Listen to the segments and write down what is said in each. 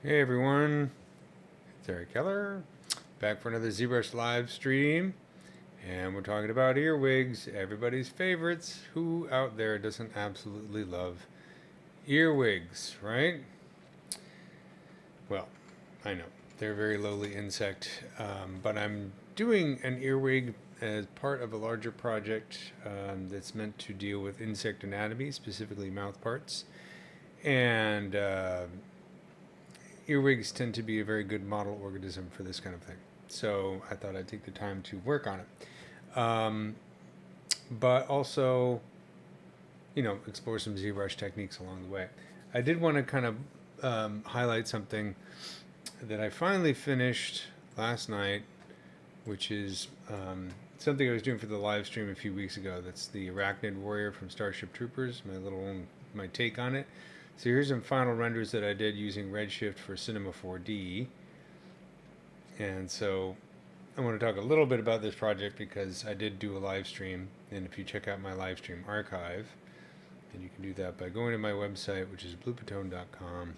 Hey everyone, it's Keller, back for another ZBrush live stream, and we're talking about earwigs, everybody's favorites. Who out there doesn't absolutely love earwigs, right? Well, I know, they're a very lowly insect, but I'm doing an earwig as part of a larger project that's meant to deal with insect anatomy, specifically mouth parts, and earwigs tend to be a very good model organism for this kind of thing. So I thought I'd take the time to work on it. But also, explore some ZBrush techniques along the way. I did want to kind of highlight something that I finally finished last night, which is something I was doing for the live stream a few weeks ago. That's the Arachnid Warrior from Starship Troopers, my take on it. So here's some final renders that I did using Redshift for Cinema 4D. And so I want to talk a little bit about this project because I did do a live stream. And if you check out my live stream archive, and you can do that by going to my website, which is bloopatone.com,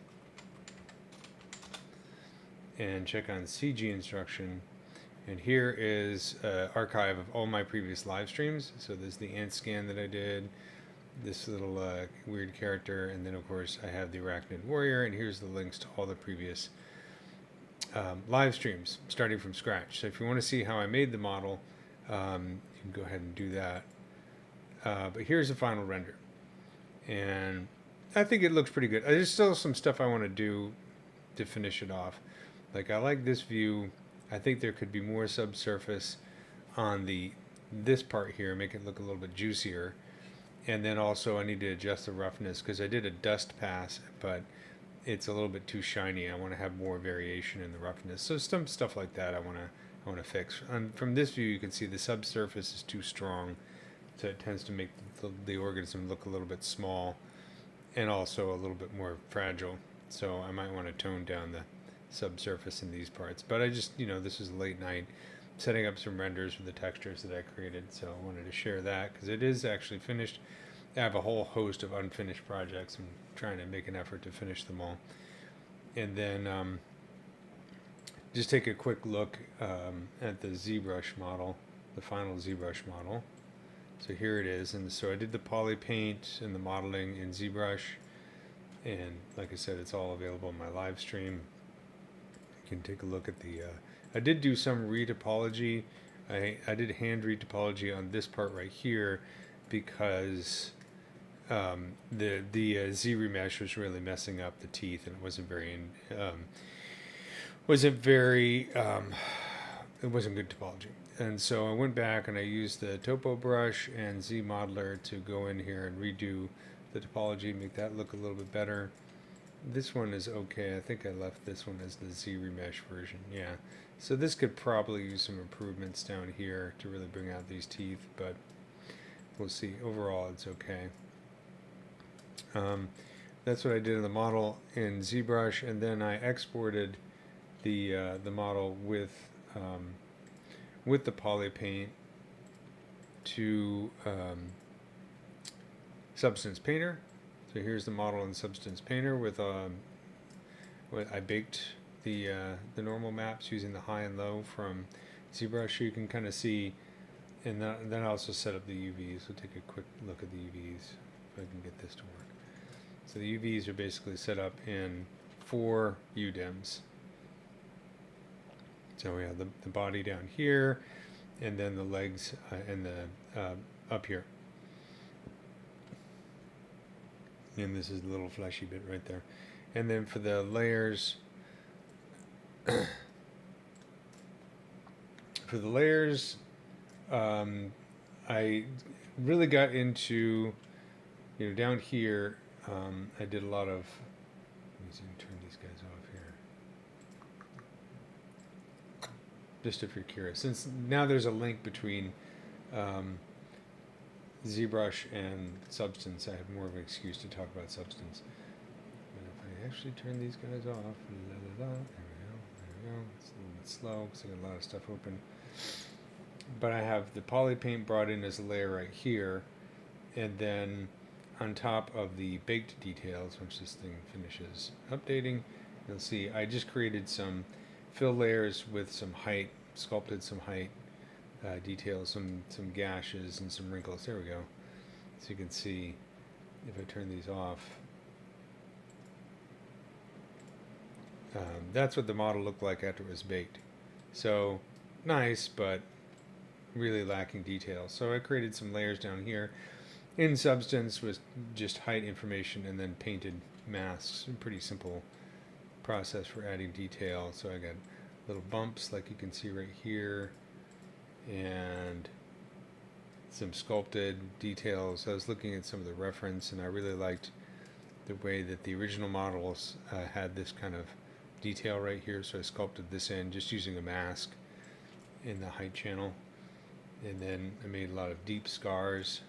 and check on CG instruction. And here is an archive of all my previous live streams. So there's the ant scan that I did, this little weird character, and then of course I have the Arachnid Warrior, and here's the links to all the previous live streams starting from scratch. So if you want to see how I made the model, you can go ahead and do that. But here's the final render, and I think it looks pretty good. There's still some stuff I want to do to finish it off. Like, I like this view. I think there could be more subsurface on this part here, make it look a little bit juicier. And then also I need to adjust the roughness because I did a dust pass, but it's a little bit too shiny. I want to have more variation in the roughness. So some stuff like that I want to fix. And from this view, you can see the subsurface is too strong, so it tends to make the organism look a little bit small and also a little bit more fragile. So I might want to tone down the subsurface in these parts. But I just, this is late night, setting up some renders for the textures that I created, so I wanted to share that because it is actually finished. I have a whole host of unfinished projects. I'm trying to make an effort to finish them all. And then just take a quick look at the ZBrush model, the final ZBrush model. So here it is, and so I did the poly paint and the modeling in ZBrush, and like I said, it's all available in my live stream. You can take a look at the I did do some retopology. I did hand retopology on this part right here because the Z remesh was really messing up the teeth, and it wasn't good topology. And so I went back and I used the topo brush and Z modeler to go in here and redo the topology, make that look a little bit better. This one is okay. I think I left this one as the Z remesh version. Yeah. So this could probably use some improvements down here to really bring out these teeth, but we'll see. Overall, it's okay. That's what I did in the model in ZBrush, and then I exported the model with the poly paint to Substance Painter. So here's the model in Substance Painter with I baked the normal maps using the high and low from ZBrush, so you can kind of see. And then I also set up the UVs. So take a quick look at the UVs if I can get this to work. So the UVs are basically set up in 4 UDEMs. So we have the body down here, and then the legs and the up here. And this is the little fleshy bit right there. And then for the layers, I really got into, down here, I did a lot of, let me see, turn these guys off here. Just if you're curious, since now there's a link between ZBrush and Substance, I have more of an excuse to talk about Substance. But if I actually turn these guys off, there we go. It's a little bit slow because I got a lot of stuff open. But I have the poly paint brought in as a layer right here, and then on top of the baked details, once this thing finishes updating, you'll see I just created some fill layers with some height, sculpted some height details, some gashes and some wrinkles. There we go. So you can see if I turn these off, that's what the model looked like after it was baked. So nice, but really lacking detail. So I created some layers down here. In substance was just height information and then painted masks. A pretty simple process for adding detail. So I got little bumps like you can see right here, and some sculpted details. I was looking at some of the reference, and I really liked the way that the original models had this kind of detail right here, so I sculpted this in just using a mask in the height channel. And then I made a lot of deep scars,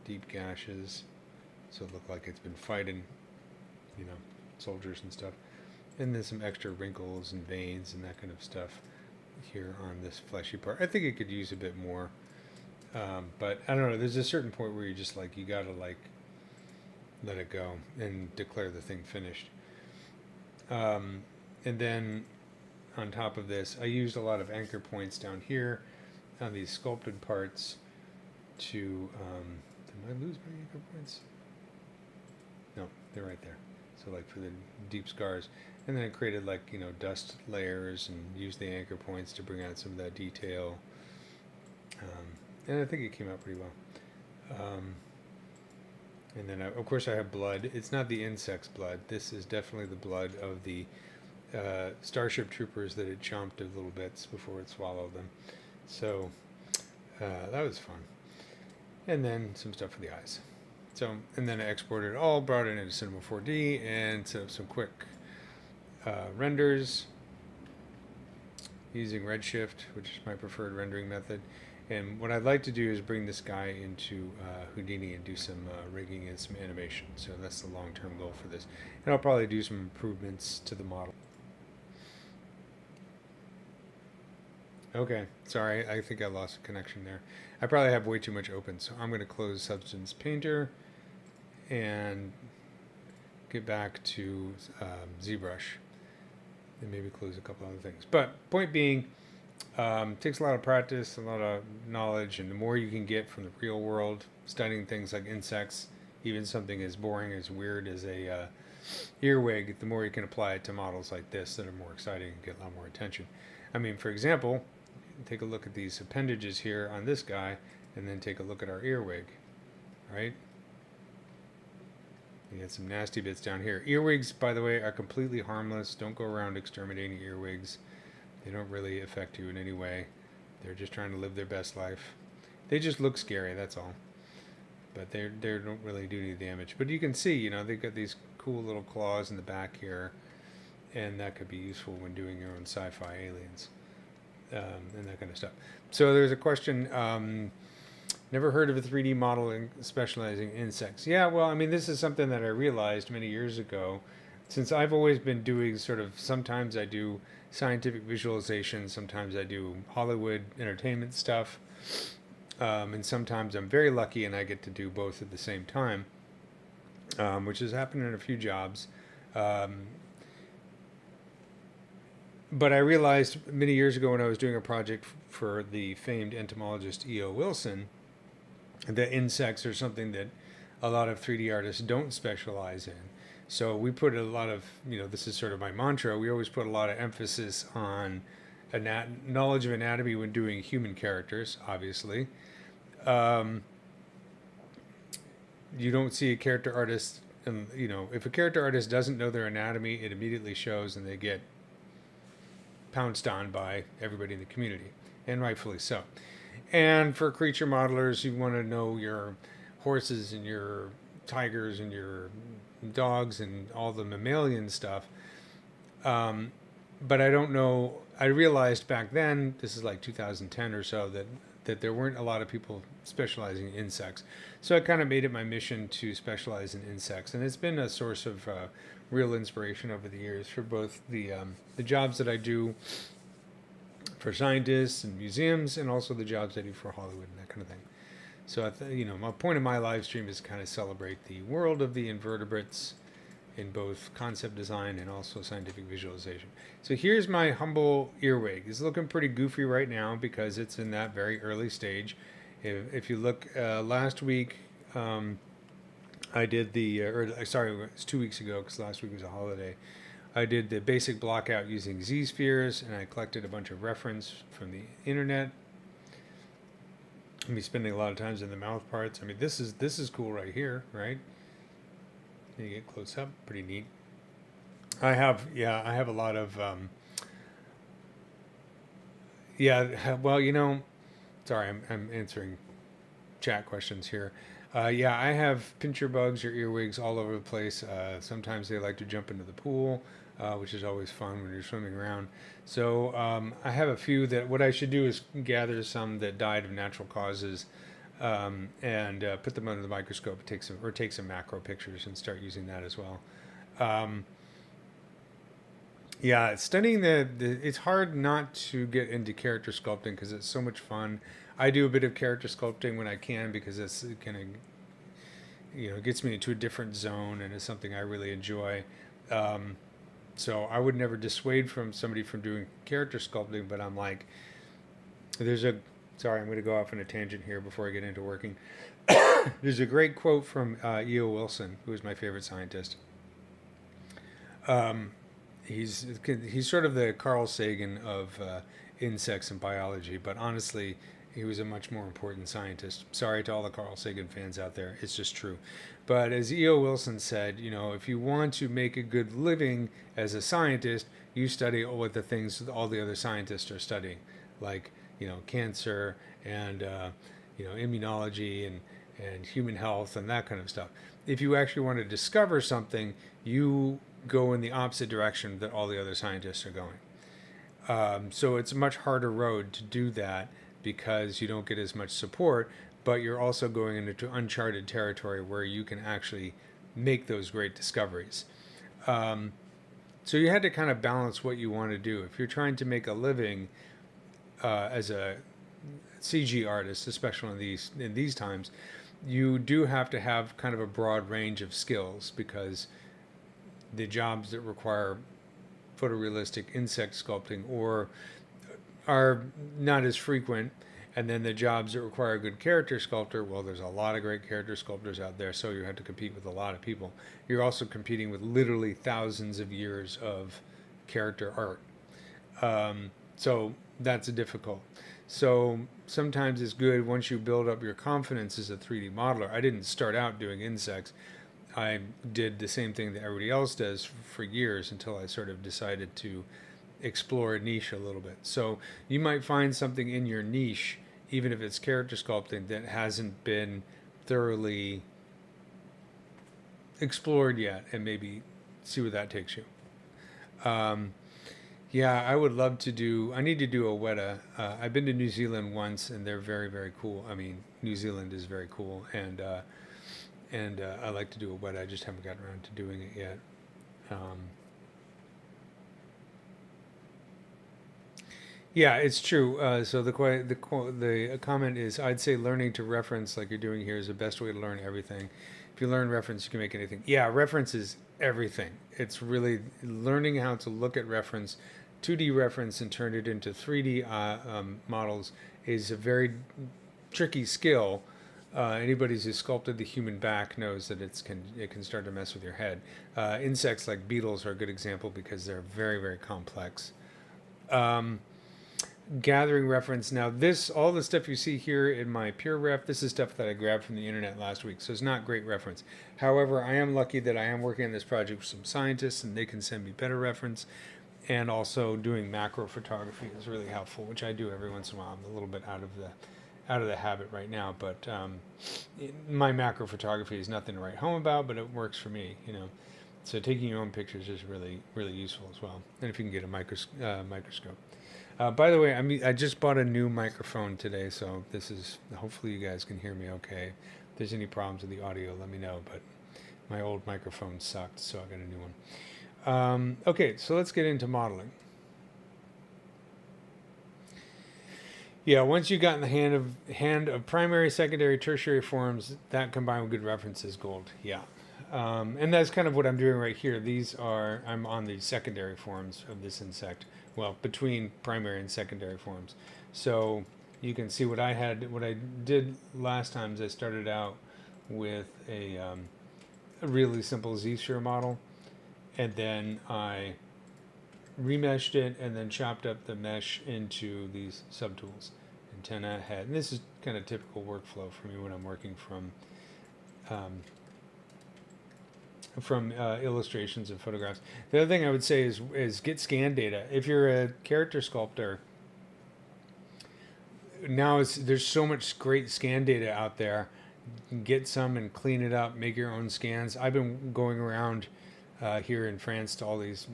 deep gashes, so it looked like it's been fighting, you know, soldiers and stuff. And then some extra wrinkles and veins and that kind of stuff here on this fleshy part. I think it could use a bit more, but I don't know, there's a certain point where you're just like, you gotta like let it go and declare the thing finished. And then on top of this, I used a lot of anchor points down here on these sculpted parts to, did I lose my anchor points? No, they're right there. So like for the deep scars. And then I created like, you know, dust layers and used the anchor points to bring out some of that detail. And I think it came out pretty well. And then of course I have blood. It's not the insect's blood. This is definitely the blood of the Starship Troopers that had chomped of little bits before it swallowed them. So that was fun. And then some stuff for the eyes. So, and then I exported it all, brought it into Cinema 4D, and set up some quick renders using Redshift, which is my preferred rendering method. And what I'd like to do is bring this guy into Houdini and do some rigging and some animation. So that's the long-term goal for this. And I'll probably do some improvements to the model. Okay, sorry, I think I lost a connection there. I probably have way too much open, so I'm going to close Substance Painter and get back to ZBrush and maybe close a couple other things. But point being, takes a lot of practice, a lot of knowledge, and the more you can get from the real world, studying things like insects, even something as boring, as weird as a earwig, the more you can apply it to models like this that are more exciting and get a lot more attention. I mean, for example, take a look at these appendages here on this guy, and then take a look at our earwig, right? You get some nasty bits down here. Earwigs, by the way, are completely harmless. Don't go around exterminating earwigs. They don't really affect you in any way. They're just trying to live their best life. They just look scary, that's all. But they don't really do any damage. But you can see, you know, they've got these cool little claws in the back here, and that could be useful when doing your own sci-fi aliens and that kind of stuff. So there's a question, never heard of a 3D model in specializing in insects. Yeah, well, I mean, this is something that I realized many years ago, since I've always been doing sort of, sometimes I do scientific visualization, sometimes I do Hollywood entertainment stuff, and sometimes I'm very lucky and I get to do both at the same time, which has happened in a few jobs. But I realized many years ago when I was doing a project for the famed entomologist E.O. Wilson that insects are something that a lot of 3D artists don't specialize in. So we put a lot of, you know, this is sort of my mantra, we always put a lot of emphasis on knowledge of anatomy when doing human characters, obviously. You don't see a character artist, and you know, if a character artist doesn't know their anatomy, it immediately shows and they get pounced on by everybody in the community, and rightfully so. And for creature modelers, you want to know your horses and your tigers and your dogs and all the mammalian stuff. But I don't know, I realized back then, this is like 2010 or so, that there weren't a lot of people specializing in insects. So I kind of made it my mission to specialize in insects. And it's been a source of real inspiration over the years for both the jobs that I do for scientists and museums, and also the jobs I do for Hollywood and that kind of thing. So, you know, my point of my live stream is to kind of celebrate the world of the invertebrates in both concept design and also scientific visualization. So here's my humble earwig. It's looking pretty goofy right now because it's in that very early stage. If you look last week, I did sorry, it's 2 weeks ago because last week was a holiday. I did the basic block out using Z-spheres, and I collected a bunch of reference from the internet. I'll be spending a lot of times in the mouth parts. I mean, this is cool right here, right? You get close up, pretty neat. I have a lot of well, sorry, I'm answering chat questions here. I have pincher bugs or earwigs all over the place. Sometimes they like to jump into the pool, which is always fun when you're swimming around. So I have a few that what I should do is gather some that died of natural causes and put them under the microscope, take some macro pictures and start using that as well. Studying it's hard not to get into character sculpting because it's so much fun. I do a bit of character sculpting when I can because it's kind of, gets me into a different zone and is something I really enjoy. So I would never dissuade somebody from doing character sculpting, but I'm like, sorry, I'm going to go off on a tangent here before I get into working. There's a great quote from E.O. Wilson, who is my favorite scientist. He's sort of the Carl Sagan of insects and biology, but honestly, he was a much more important scientist. Sorry to all the Carl Sagan fans out there. It's just true. But as E.O. Wilson said, if you want to make a good living as a scientist, you study all the things all the other scientists are studying, like, cancer and, immunology and human health and that kind of stuff. If you actually want to discover something, you go in the opposite direction that all the other scientists are going. So it's a much harder road to do that because you don't get as much support, but you're also going into uncharted territory where you can actually make those great discoveries. So you had to kind of balance what you want to do. If you're trying to make a living as a CG artist, especially in these times, you do have to have kind of a broad range of skills because the jobs that require photorealistic insect sculpting are not as frequent, and then the jobs that require a good character sculptor, well, there's a lot of great character sculptors out there, so you have to compete with a lot of people. You're also competing with literally thousands of years of character art. So that's difficult. So sometimes it's good once you build up your confidence as a 3D modeler. I didn't start out doing insects. I did the same thing that everybody else does for years until I sort of decided to explore a niche a little bit. So you might find something in your niche, even if it's character sculpting, that hasn't been thoroughly explored yet, and maybe see where that takes you. I would love to I need to do a WETA. I've been to New Zealand once, and they're very, very cool. I mean, New Zealand is very cool, and I like to do a WETA. I just haven't gotten around to doing it yet. It's true. So the comment is, I'd say learning to reference like you're doing here is the best way to learn everything. If you learn reference, you can make anything. Yeah, reference is everything. It's really learning how to look at reference, 2D reference, and turn it into 3D models is a very tricky skill. Anybody who's sculpted the human back knows that it can start to mess with your head. Insects like beetles are a good example because they're very, very complex. Gathering reference. Now all the stuff you see here in my pure ref, this is stuff that I grabbed from the internet last week, so it's not great reference. However, I am lucky that I am working on this project with some scientists and they can send me better reference, and also doing macro photography is really helpful, which I do every once in a while. I'm a little bit out of the habit right now, but my macro photography is nothing to write home about, but it works for me, So taking your own pictures is really, really useful as well, and if you can get a microscope. By the way, I just bought a new microphone today, so hopefully you guys can hear me okay. If there's any problems with the audio, let me know, but my old microphone sucked, so I got a new one. Okay, so let's get into modeling. Yeah, once you got in the hand of primary, secondary, tertiary forms, that combined with good reference is gold. Yeah. And that's kind of what I'm doing right here. I'm on the secondary forms of this insect. Well, between primary and secondary forms. So you can see what I did last time is I started out with a really simple Z-sphere model, and then I remeshed it and then chopped up the mesh into these subtools. Antenna, head, and this is kind of typical workflow for me when I'm working from illustrations and photographs. The other thing I would say is get scan data. If you're a character sculptor, now there's so much great scan data out there. Get some and clean it up, make your own scans. I've been going around here in France to all these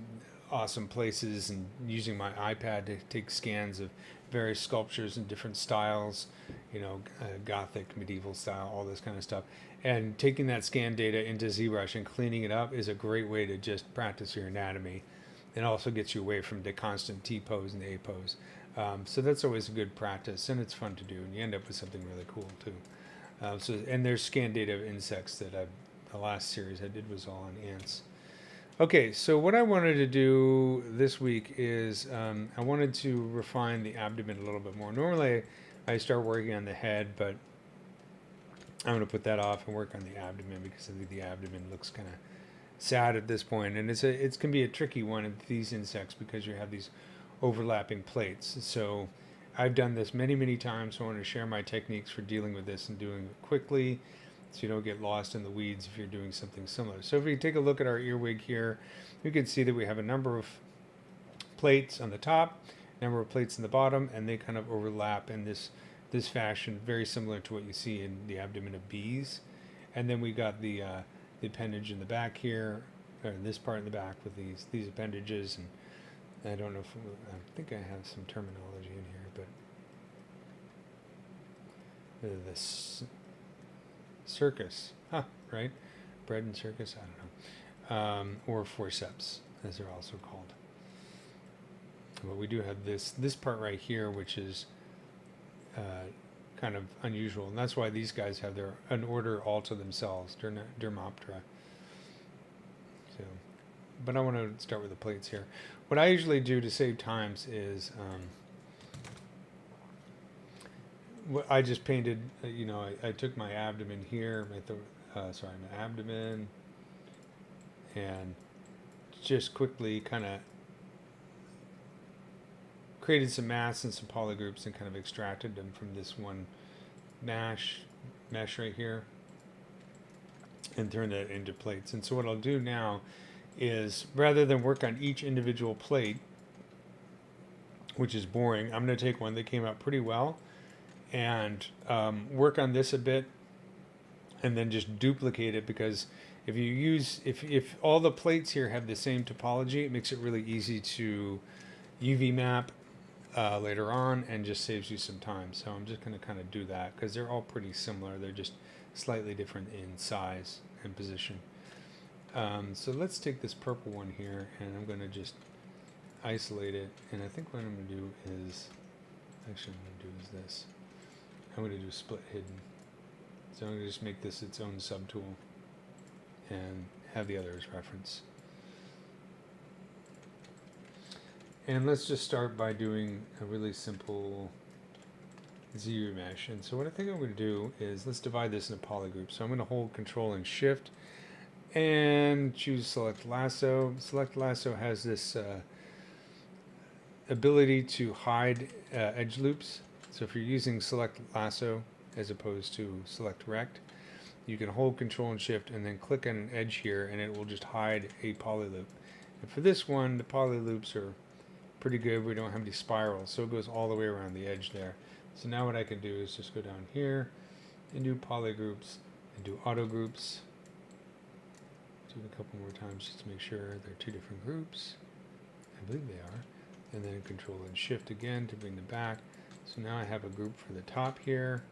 awesome places and using my iPad to take scans of various sculptures in different styles, Gothic, medieval style, all this kind of stuff. And taking that scan data into ZBrush and cleaning it up is a great way to just practice your anatomy, and also gets you away from the constant T pose and the A pose. So that's always a good practice, and it's fun to do, and you end up with something really cool too. And there's scan data of insects the last series I did was all on ants. Okay, so what I wanted to do this week is I wanted to refine the abdomen a little bit more. Normally I start working on the head, but I'm going to put that off and work on the abdomen because I think the abdomen looks kind of sad at this point, and it can be a tricky one in these insects because you have these overlapping plates. So I've done this many times, so I want to share my techniques for dealing with this and doing it quickly so you don't get lost in the weeds if you're doing something similar. So if we take a look at our earwig here, you can see that we have a number of plates on the top, number of plates in the bottom, and they kind of overlap in this fashion, very similar to what you see in the abdomen of bees. And then we got the appendage in the back here, or this part in the back with these appendages, and I don't know if I think I have some terminology in here, but this circus, right? Bread and circus, I don't know, or forceps, as they're also called. But we do have this part right here, which is kind of unusual, and that's why these guys have an order all to themselves, Dermoptera. So, but I want to start with the plates here. What I usually do to save times is I just painted, I took my abdomen here, my abdomen, and just quickly kind of created some masks and some polygroups and kind of extracted them from this one mesh right here and turned that into plates. And so what I'll do now is, rather than work on each individual plate, which is boring, I'm going to take one that came out pretty well and work on this a bit and then just duplicate it, because if all the plates here have the same topology, it makes it really easy to UV map later on and just saves you some time. So I'm just going to kind of do that because they're all pretty similar. They're just slightly different in size and position. So let's take this purple one here, and I'm going to just isolate it. And I think what I'm going to do is, actually what I'm going to do is this. I'm going to do split hidden. So I'm going to just make this its own subtool and have the other as reference. And let's just start by doing a really simple Z mesh. And so what I think I'm going to do is, let's divide this into polygroups. So I'm going to hold Control and Shift and choose Select Lasso. Select Lasso has this ability to hide edge loops. So if you're using Select Lasso as opposed to Select Rect, you can hold Control and Shift and then click on an edge here, and it will just hide a poly loop. And for this one, the poly loops are pretty good. We don't have any spirals, so it goes all the way around the edge there. So now what I can do is just go down here and do poly groups and do auto groups. Do it a couple more times just to make sure they're two different groups. I believe they are. And then Control and Shift again to bring them back. So now I have a group for the top here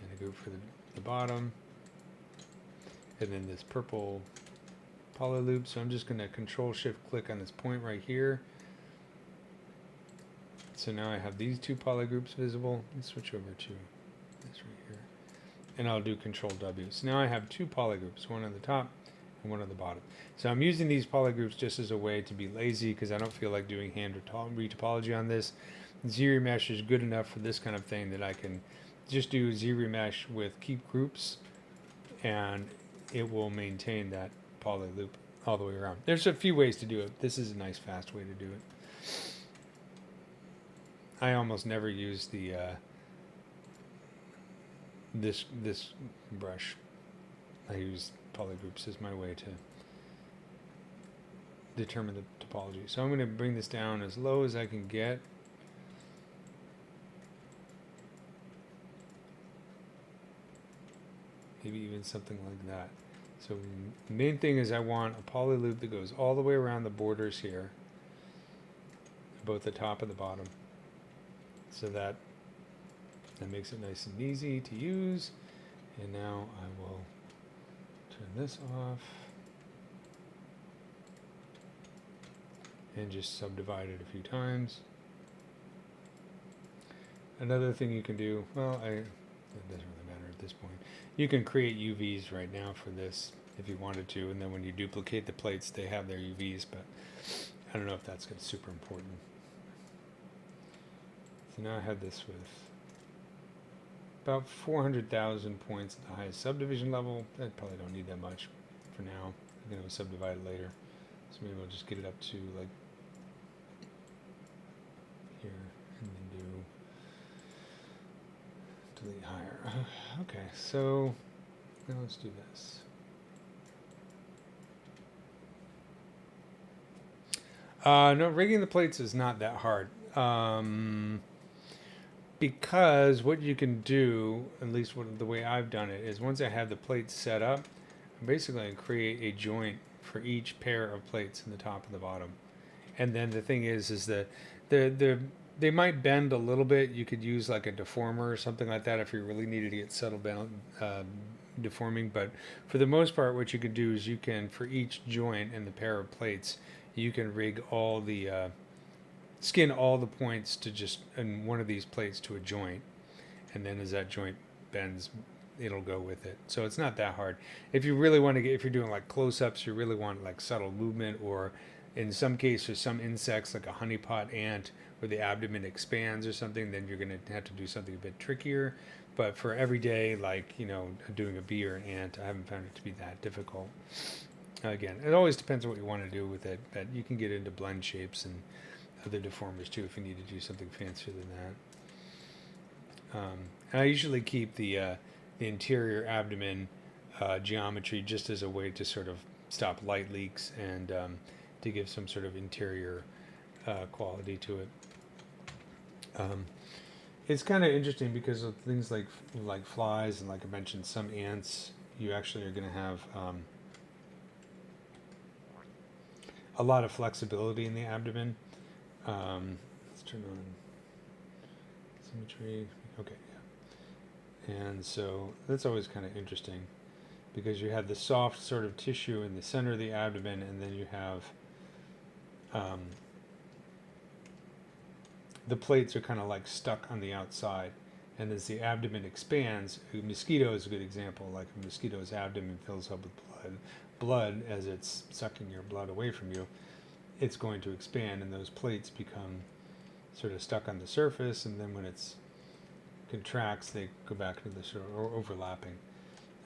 and a group for the bottom. And then this purple poly loop. So I'm just going to Control Shift click on this point right here. So now I have these two polygroups visible. Let's switch over to this right here. And I'll do Control W. So now I have two polygroups, one on the top and one on the bottom. So I'm using these polygroups just as a way to be lazy because I don't feel like doing hand retopology on this. ZRemesh is good enough for this kind of thing that I can just do ZRemesh with keep groups and it will maintain that poly loop all the way around. There's a few ways to do it. This is a nice fast way to do it. I almost never use the this brush. I use polygroups as my way to determine the topology. So I'm going to bring this down as low as I can get. Maybe even something like that. So the main thing is I want a poly loop that goes all the way around the borders here, both the top and the bottom, so that makes it nice and easy to use. And now I will turn this off and just subdivide it a few times. Another thing you can do, well, it doesn't really matter at this point. You can create UVs right now for this if you wanted to, and then when you duplicate the plates, they have their UVs, but I don't know if that's super important. So now I have this with about 400,000 points at the highest subdivision level. I probably don't need that much for now. I'm going to subdivide it later. So maybe I'll just get it up to like here and then do delete higher. Okay, so now let's do this. No, rigging the plates is not that hard. Because what you can do, at least the way I've done it, is once I have the plates set up, I'm basically going to create a joint for each pair of plates in the top and the bottom. And then the thing is that they might bend a little bit. You could use like a deformer or something like that if you really needed to get subtle deforming. But for the most part, what you can do is you can, for each joint in the pair of plates, you can rig all the skin all the points to just in one of these plates to a joint, and then as that joint bends, it'll go with it. So it's not that hard. If you really want to get, if you're doing like close-ups, you really want like subtle movement, or in some cases, some insects like a honeypot ant where the abdomen expands or something, then you're going to have to do something a bit trickier. But for everyday, like, you know, doing a bee or an ant, I haven't found it to be that difficult. Again, it always depends on what you want to do with it, but you can get into blend shapes and other deformers too if you need to do something fancier than that. And I usually keep the interior abdomen geometry just as a way to sort of stop light leaks and to give some sort of interior quality to it. It's kind of interesting because of things like flies and, like I mentioned, some ants, you actually are going to have a lot of flexibility in the abdomen. Let's turn on symmetry. Okay, yeah. And so that's always kind of interesting because you have the soft sort of tissue in the center of the abdomen, and then you have the plates are kind of like stuck on the outside. And as the abdomen expands, a mosquito is a good example. Like a mosquito's abdomen fills up with blood as it's sucking your blood away from you. It's going to expand, and those plates become sort of stuck on the surface, and then when it's contracts, they go back to the sort of overlapping.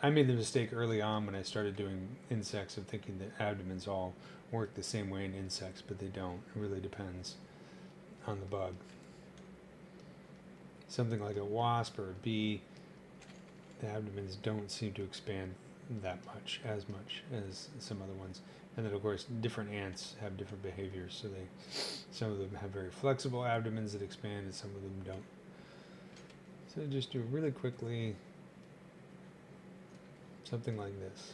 I made the mistake early on when I started doing insects of thinking that abdomens all work the same way in insects, but they don't. It really depends on the bug. Something like a wasp or a bee, the abdomens don't seem to expand that much as some other ones. And then of course different ants have different behaviors, so some of them have very flexible abdomens that expand and some of them don't. So just do really quickly something like this.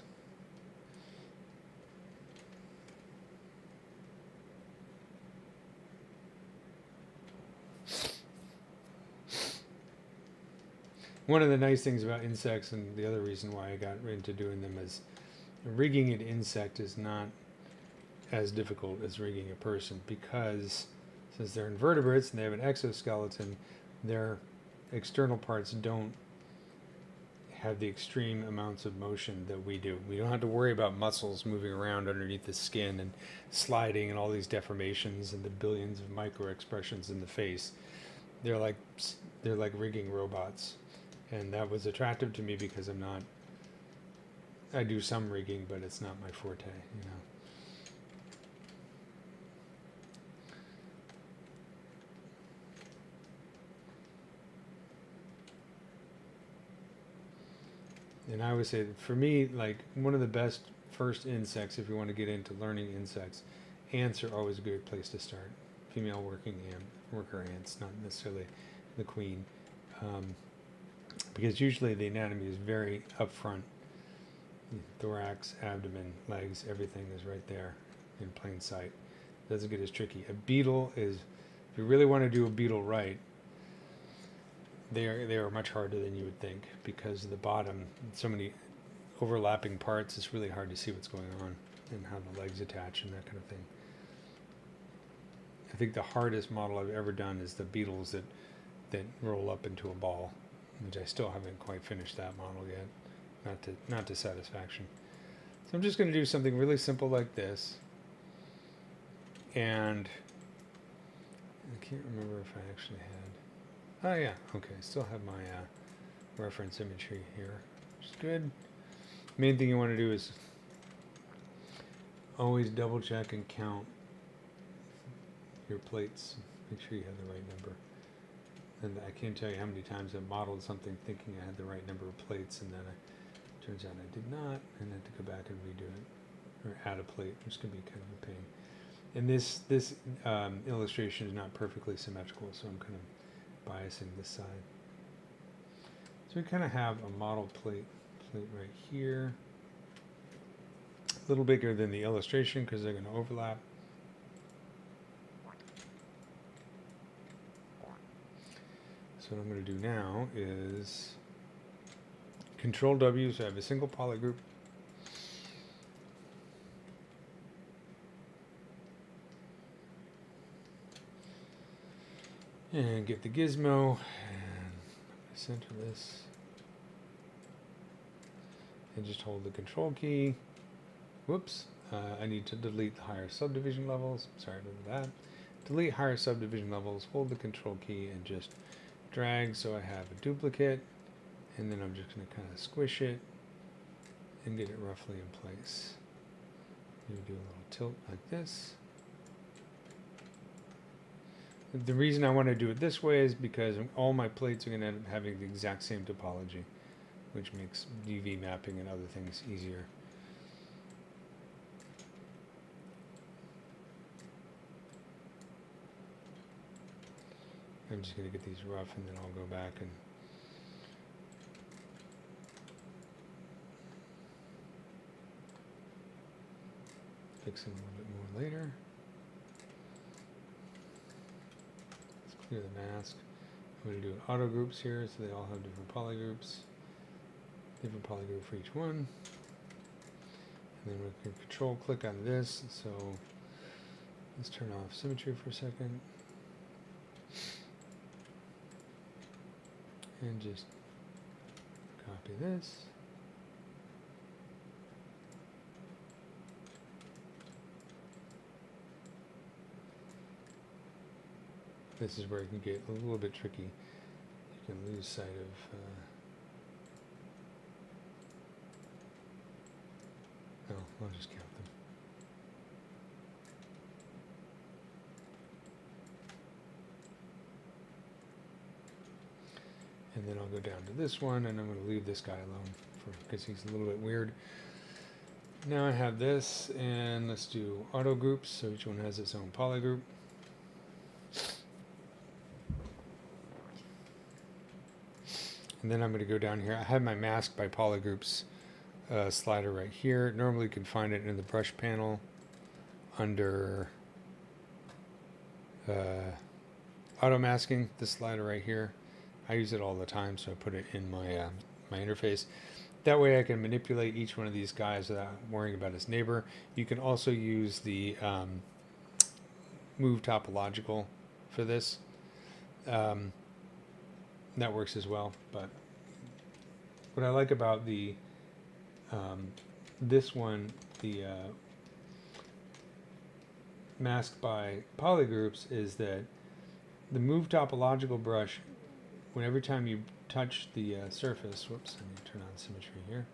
One of the nice things about insects, and the other reason why I got into doing them, is rigging an insect is not as difficult as rigging a person, because since they're invertebrates and they have an exoskeleton, their external parts don't have the extreme amounts of motion that we do. We don't have to worry about muscles moving around underneath the skin and sliding and all these deformations and the billions of micro expressions in the face. They're like rigging robots, and that was attractive to me because I do some rigging, but it's not my forte, you know. And I would say that for me, like, one of the best first insects, if you want to get into learning insects, ants are always a good place to start. Female worker ants, not necessarily the queen, because usually the anatomy is very upfront. Thorax, abdomen, legs, everything is right there in plain sight. Doesn't get as tricky. A beetle is, if you really want to do a beetle right, they are much harder than you would think, because of the bottom, so many overlapping parts. It's really hard to see what's going on and how the legs attach and that kind of thing. I think the hardest model I've ever done is the beetles that roll up into a ball, which I still haven't quite finished that model yet, not to satisfaction. So I'm just going to do something really simple like this, and I can't remember if I actually had. Oh yeah, okay, I still have my reference imagery here, which is good. Main thing you want to do is always double check and count your plates. Make sure you have the right number. And I can't tell you how many times I modeled something thinking I had the right number of plates, and then it turns out I did not, and I had to go back and redo it, or add a plate, which can be kind of a pain. And this illustration is not perfectly symmetrical, so I'm kind of biasing this side. So we kind of have a model plate right here, a little bigger than the illustration because they're going to overlap. So what I'm going to do now is Control W, so I have a single polygroup. And get the gizmo and center this. And just hold the control key. Whoops. I need to delete the higher subdivision levels. Sorry about that. Delete higher subdivision levels, hold the control key, and just drag so I have a duplicate. And then I'm just going to kind of squish it and get it roughly in place. Maybe do a little tilt like this. The reason I want to do it this way is because all my plates are going to end up having the exact same topology, which makes UV mapping and other things easier. I'm just going to get these rough, and then I'll go back and fix them a little bit more later. Clear the mask. I'm going to do an auto groups here, so they all have different polygroups. Different polygroup for each one. And then we can control click on this. So let's turn off symmetry for a second. And just copy this. This is where it can get a little bit tricky. You can lose sight of I'll just count them. And then I'll go down to this one, and I'm going to leave this guy alone because he's a little bit weird. Now I have this, and let's do auto groups, so each one has its own polygroup. And then I'm going to go down here. I have my mask by polygroups slider right here. Normally you can find it in the brush panel under auto masking, this slider right here. I use it all the time, so I put it in my my interface. That way I can manipulate each one of these guys without worrying about his neighbor. You can also use the move topological for this. That works as well, but what I like about the this one, the masked by polygroups, is that the move topological brush, when every time you touch the surface, whoops, I need to turn on symmetry here.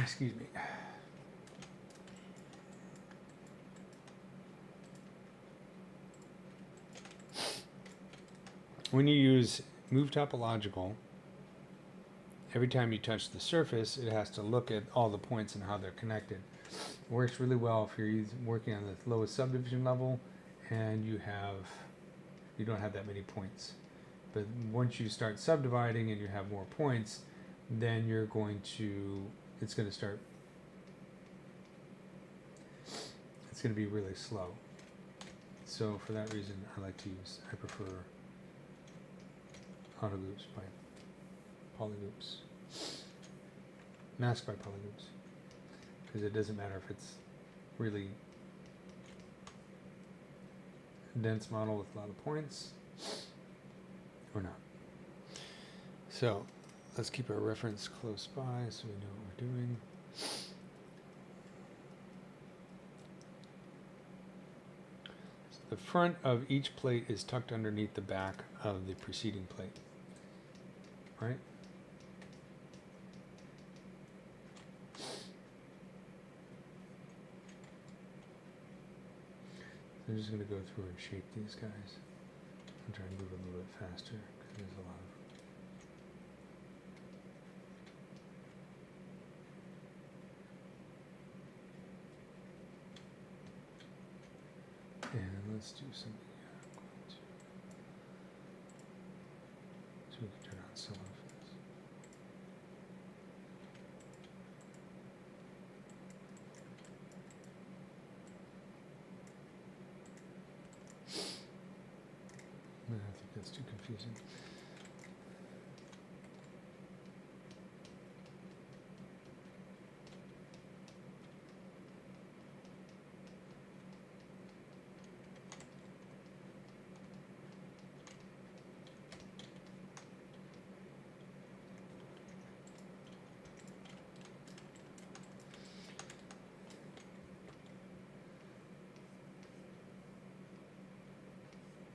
Excuse me. When you use move topological, every time you touch the surface, it has to look at all the points and how they're connected. It works really well if you're working on the lowest subdivision level and you don't have that many points. But once you start subdividing and you have more points, then you're going to, it's going to be really slow. So for that reason, I prefer auto groups by polygroups, masked by polygroups, because it doesn't matter if it's really a dense model with a lot of points or not. So let's keep our reference close by so we know what we're doing. The front of each plate is tucked underneath the back of the preceding plate, right? So I'm just going to go through and shape these guys. I'm trying to move a little bit faster because there's a lot of. And let's do something. So we can turn on some of this. No, I think that's too confusing.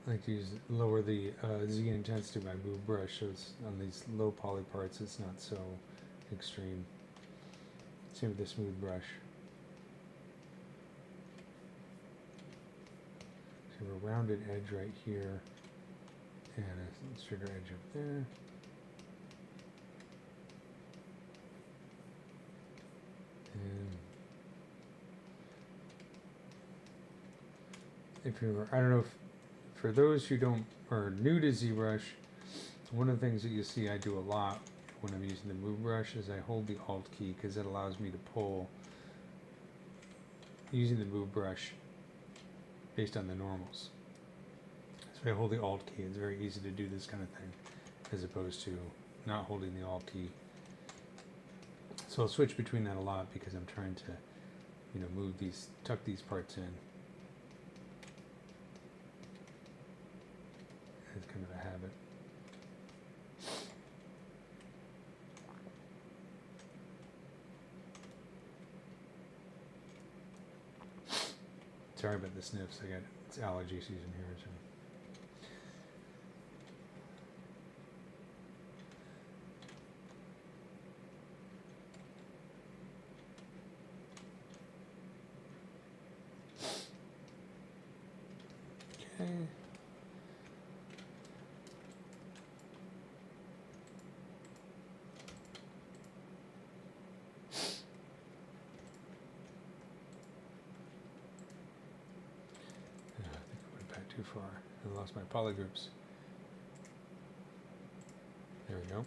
I like to lower the Z intensity by move brush, so it's on these low poly parts it's not so extreme. Same with the smooth brush. So a rounded edge right here and a straighter edge up there. And if you're, I don't know if for those who are new to ZBrush, one of the things that you see I do a lot when I'm using the move brush is I hold the Alt key because it allows me to pull using the move brush based on the normals. So I hold the Alt key. It's very easy to do this kind of thing as opposed to not holding the Alt key. So I'll switch between that a lot because I'm trying to, move these, tuck these parts in. It's kind of a habit. Sorry about the sniffs. It's allergy season here. So. Okay. Too far. I lost my polygroups. There we go.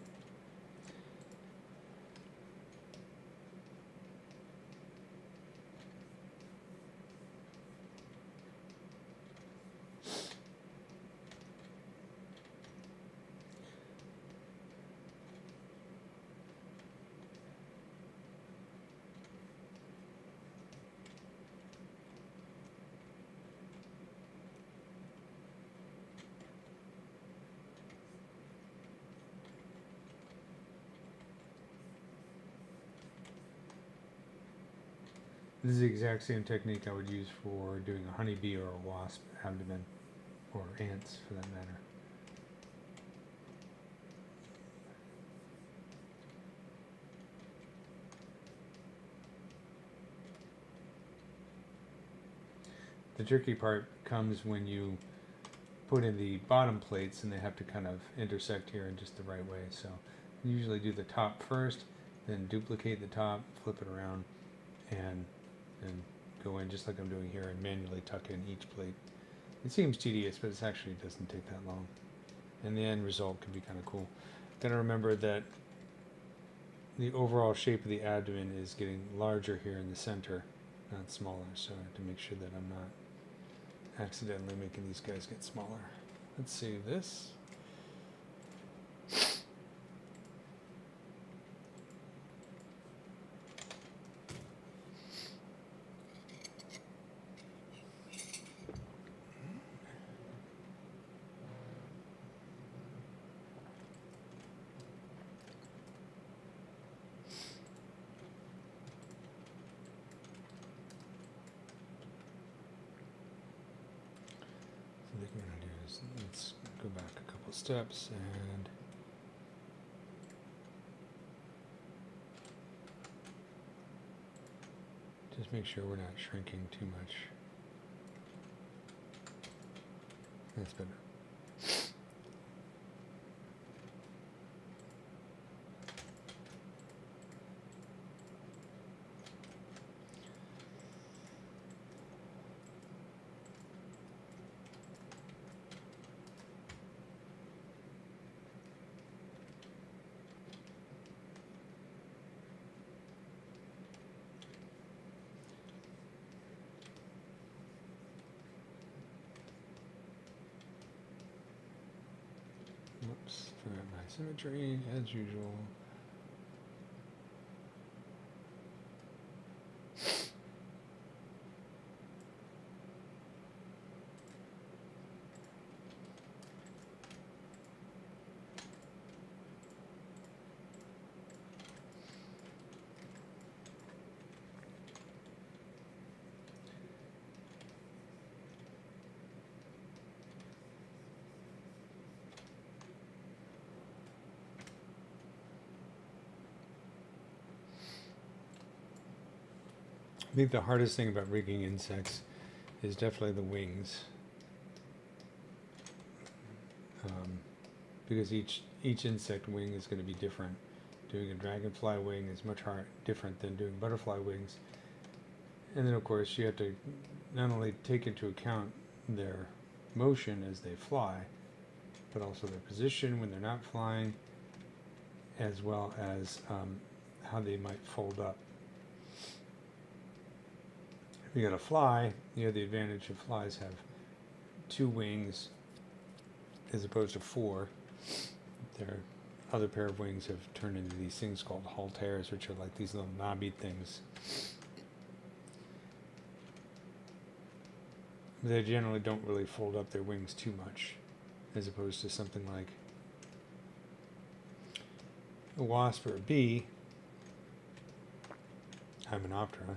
This is the exact same technique I would use for doing a honeybee or a wasp abdomen, or ants for that matter. The tricky part comes when you put in the bottom plates and they have to kind of intersect here in just the right way. So you usually do the top first, then duplicate the top, flip it around, and go in just like I'm doing here and manually tuck in each plate. It seems tedious, but it actually doesn't take that long. And the end result can be kind of cool. Gotta remember that the overall shape of the abdomen is getting larger here in the center, not smaller, so I have to make sure that I'm not accidentally making these guys get smaller. Let's save this. What I'm going to do is, let's go back a couple steps and just make sure we're not shrinking too much. That's better. Whoops, forgot my symmetry as usual. I think the hardest thing about rigging insects is definitely the wings, because each insect wing is going to be different. Doing a dragonfly wing is much different than doing butterfly wings, and then of course you have to not only take into account their motion as they fly, but also their position when they're not flying, as well as how they might fold up. If you got a fly, you have the advantage of flies have 2 wings as opposed to 4. Their other pair of wings have turned into these things called halteres, which are like these little knobby things. They generally don't really fold up their wings too much, as opposed to something like a wasp or a bee, Hymenoptera,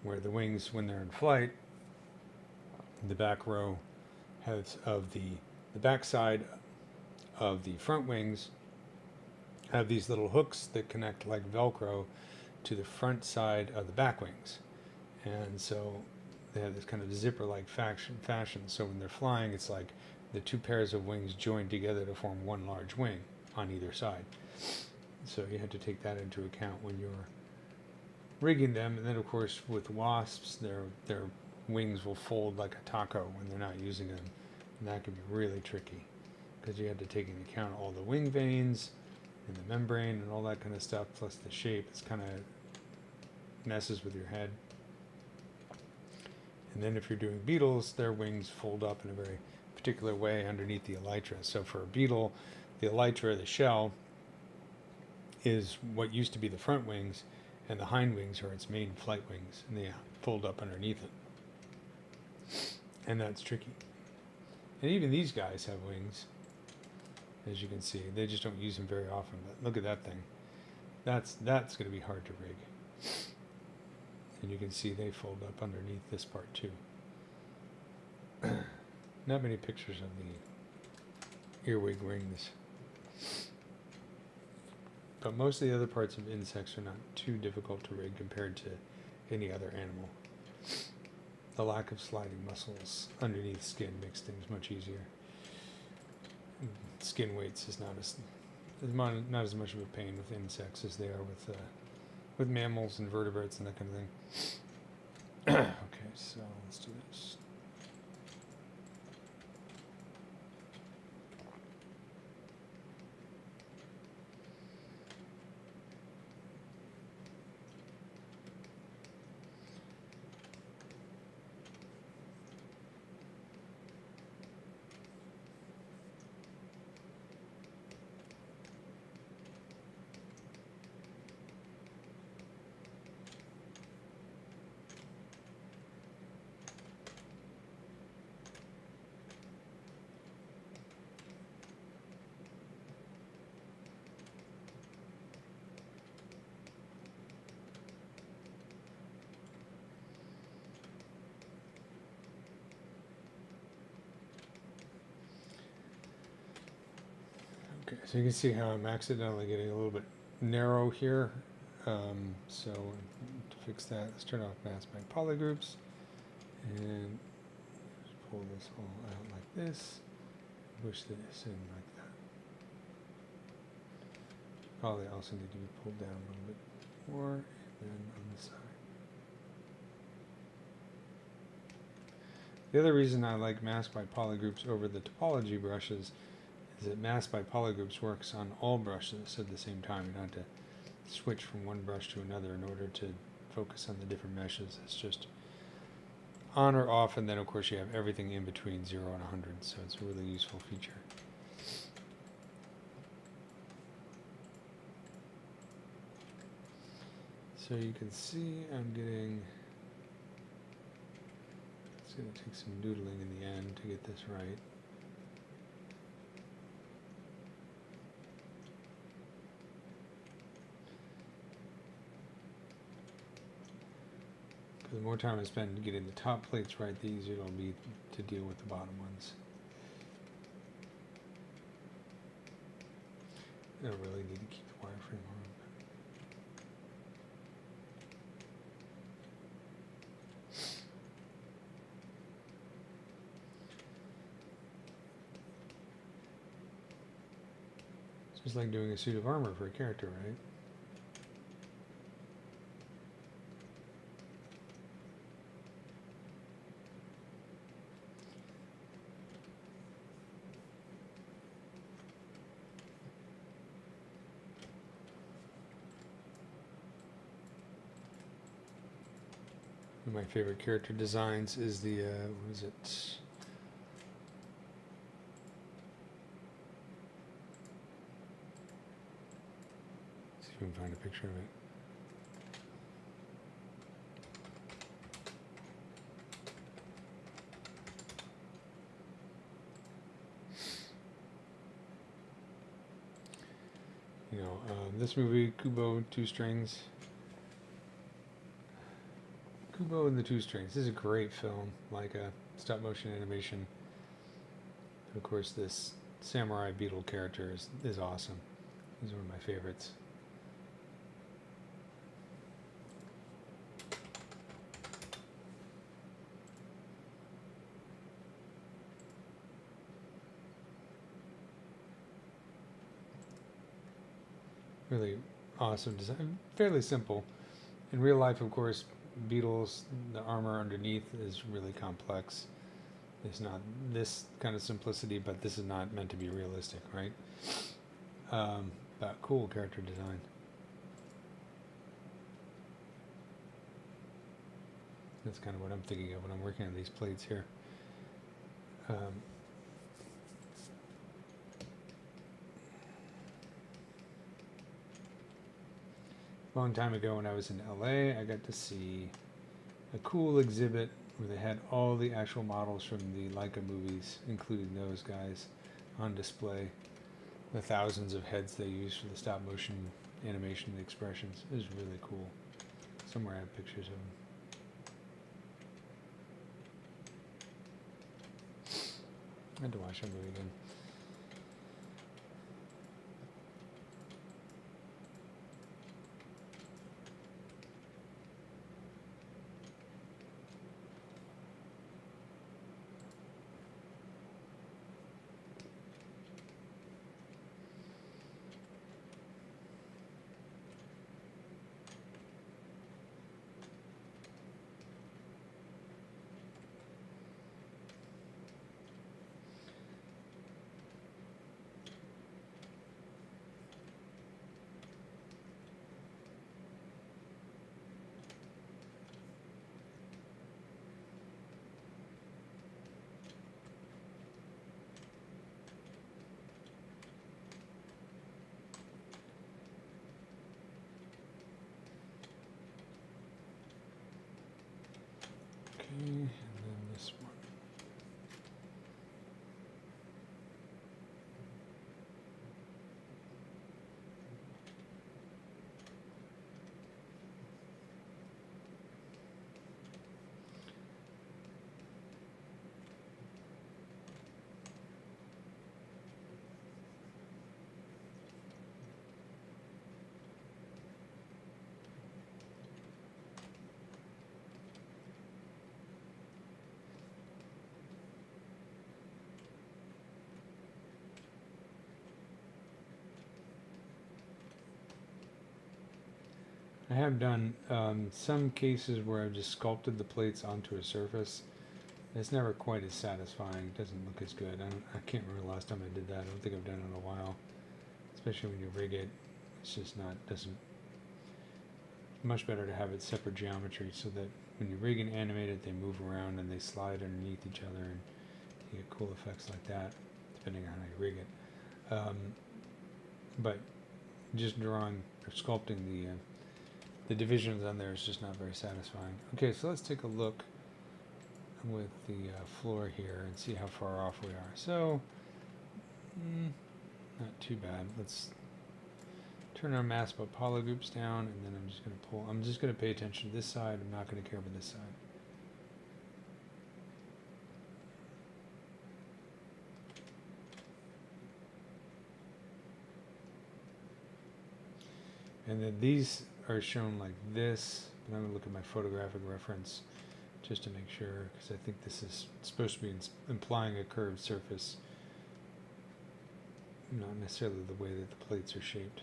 where the wings, when they're in flight, the back row has of the back side of the front wings have these little hooks that connect like Velcro to the front side of the back wings, and so they have this kind of zipper-like fashion. So when they're flying, it's like the 2 pairs of wings joined together to form one large wing on either side. So you have to take that into account when you're rigging them. And then of course with wasps, their wings will fold like a taco when they're not using them, and that can be really tricky because you have to take into account all the wing veins and the membrane and all that kind of stuff, plus the shape. It's kind of messes with your head. And then if you're doing beetles, their wings fold up in a very particular way underneath the elytra. So for a beetle, the elytra, the shell, is what used to be the front wings, and the hind wings are its main flight wings, and they fold up underneath it. And that's tricky. And even these guys have wings, as you can see. They just don't use them very often, but look at that thing. That's going to be hard to rig. And you can see they fold up underneath this part too. Not many pictures of the earwig wings. But most of the other parts of insects are not too difficult to rig compared to any other animal. The lack of sliding muscles underneath skin makes things much easier. Skin weights is not as much of a pain with insects as they are with mammals and vertebrates and that kind of thing. Okay, so let's do this. Okay, so you can see how I'm accidentally getting a little bit narrow here. So to fix that, let's turn off mask by polygroups and just pull this all out like this. Push this in like that. Probably also need to be pulled down a little bit more, and then on the side. The other reason I like mask by polygroups over the topology brushes is that mask by polygroups works on all brushes at the same time. You don't have to switch from one brush to another in order to focus on the different meshes. It's just on or off, and then of course you have everything in between 0 and 100, so it's a really useful feature. So you can see I'm getting, it's going to take some doodling in the end to get this right. The more time I spend getting the top plates right, the easier it'll be to deal with the bottom ones. I don't really need to keep the wireframe on. It's just like doing a suit of armor for a character, right? One of my favorite character designs is the, what is it? See if we can find a picture of it. You know, this movie, Kubo, Two Strings. Kubo and the Two Strings. This is a great film, like a stop motion animation. And of course, this samurai beetle character is awesome. He's one of my favorites. Really awesome design. Fairly simple. In real life, of course, beetles, the armor underneath is really complex. It's not this kind of simplicity, but this is not meant to be realistic, right? But cool character design. That's kind of what I'm thinking of when I'm working on these plates here. A long time ago when I was in LA, I got to see a cool exhibit where they had all the actual models from the Leica movies, including those guys, on display. The thousands of heads they used for the stop motion animation expressions. It was really cool. Somewhere I have pictures of them. I had to watch that movie again. And then this one. I have done some cases where I've just sculpted the plates onto a surface. It's never quite as satisfying. It doesn't look as good. I can't remember the last time I did that. I don't think I've done it in a while. Especially when you rig it, it's just not, doesn't, much better to have it separate geometry so that when you rig and animate it, they move around and they slide underneath each other and you get cool effects like that, depending on how you rig it. But just drawing or sculpting the divisions on there is just not very satisfying. Okay, so let's take a look with the floor here and see how far off we are. So, not too bad. Let's turn our mask by polygroups down, and then I'm just going to pull. I'm just going to pay attention to this side. I'm not going to care about this side. And then these are shown like this, but I'm going to look at my photographic reference just to make sure, because I think this is supposed to be implying a curved surface, not necessarily the way that the plates are shaped.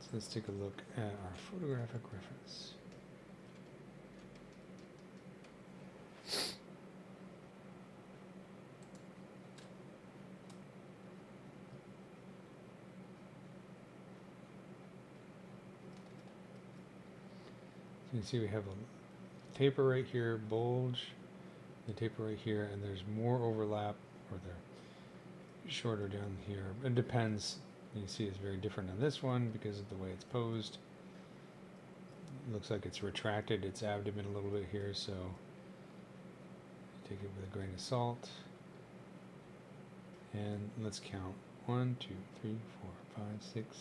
So let's take a look at our photographic reference. You can see we have a taper right here, bulge, the taper right here, and there's more overlap, or they're shorter down here. It depends. You can see it's very different on this one because of the way it's posed. It looks like it's retracted its abdomen a little bit here, so take it with a grain of salt. And let's count. 1, 2, 3, 4, 5, 6.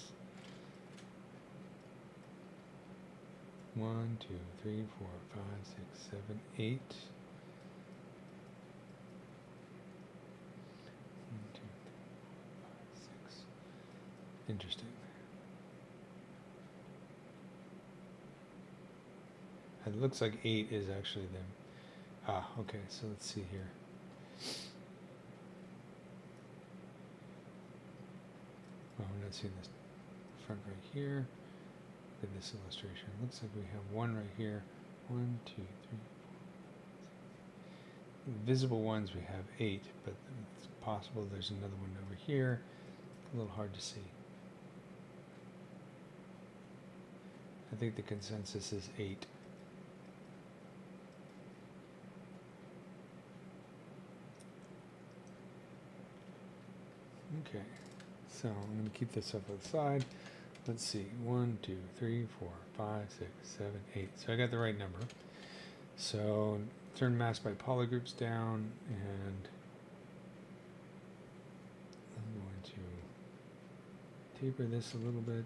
1, 2, 3, 4, 5, 6, 7, 8. 1, 2, 3, 4, 5, 6. Interesting. It looks like 8 is actually them. Ah, okay, so let's see here. Oh, I'm not seeing this front right here. Look at this illustration. Looks like we have one right here. 1, 2, 3, 4. Visible ones we have 8, but it's possible there's another one over here. A little hard to see. I think the consensus is 8. Okay, so I'm going to keep this up on the side. Let's see, 1, 2, 3, 4, 5, 6, 7, 8. So I got the right number. So turn mask by polygroups down, and I'm going to taper this a little bit.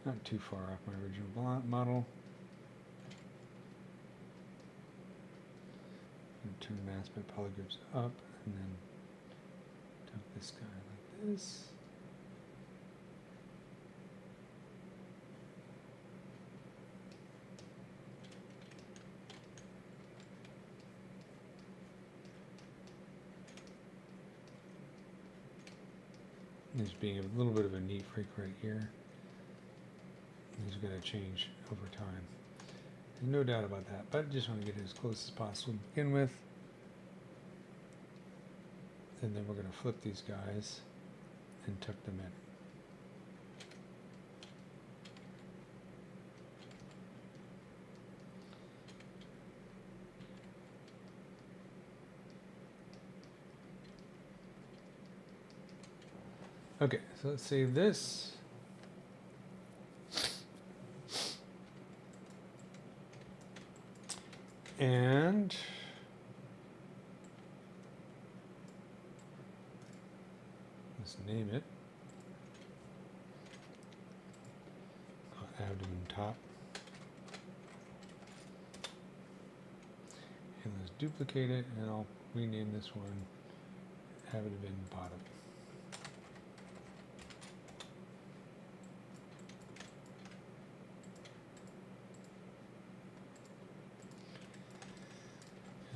Not too far off my original model. Turn mask by polygrids up, and then dump this guy like this. There's being a little bit of a neat freak right here. These are going to change over time. There's no doubt about that, but just want to get it as close as possible to begin with. And then we're going to flip these guys and tuck them in. Okay, so let's save this. And let's name it abdomen top. And let's duplicate it, and I'll rename this one abdomen bottom.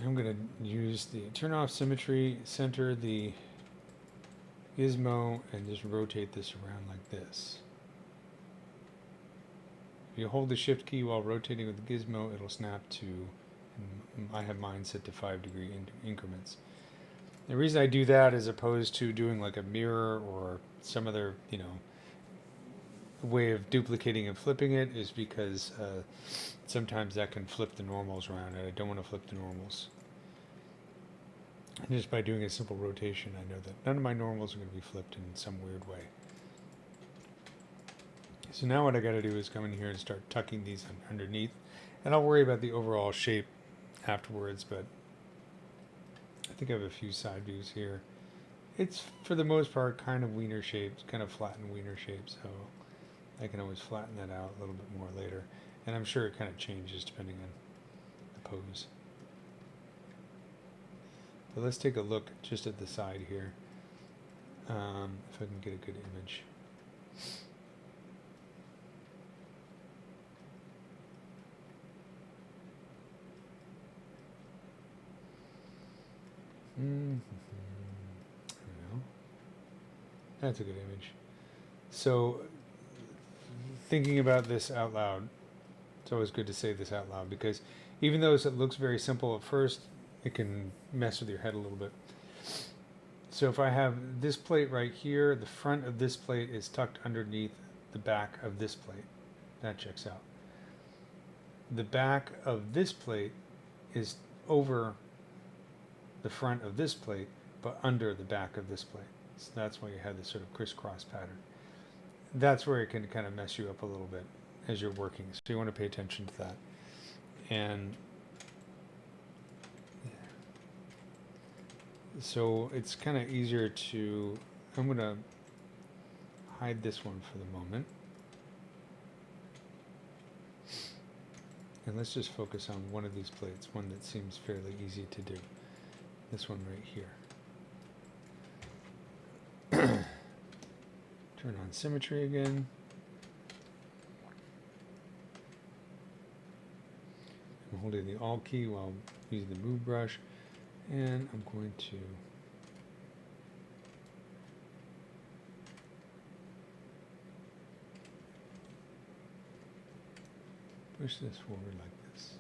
I'm going to use the turn off symmetry, center the gizmo, and just rotate this around like this. If you hold the shift key while rotating with the gizmo, it'll snap to, I have mine set to 5-degree increments. The reason I do that as opposed to doing like a mirror or some other, way of duplicating and flipping it is because sometimes that can flip the normals around, and I don't want to flip the normals. And just by doing a simple rotation, I know that none of my normals are going to be flipped in some weird way. So now what I got to do is come in here and start tucking these underneath, and I'll worry about the overall shape afterwards, but I think I have a few side views here. It's, for the most part, kind of wiener shapes, kind of flattened wiener shapes, so I can always flatten that out a little bit more later. And I'm sure it kind of changes depending on the pose. But let's take a look just at the side here, if I can get a good image. I don't know. That's a good image. So, thinking about this out loud, it's always good to say this out loud, because even though it looks very simple at first, it can mess with your head a little bit. So if I have this plate right here, the front of this plate is tucked underneath the back of this plate. That checks out. The back of this plate is over the front of this plate, but under the back of this plate. So that's why you have this sort of crisscross pattern. That's where it can kind of mess you up a little bit as you're working. So you want to pay attention to that. And so it's kind of easier to, I'm going to hide this one for the moment. And let's just focus on one of these plates, one that seems fairly easy to do. This one right here. Turn on symmetry again. I'm holding the Alt key while using the move brush, and I'm going to push this forward like this.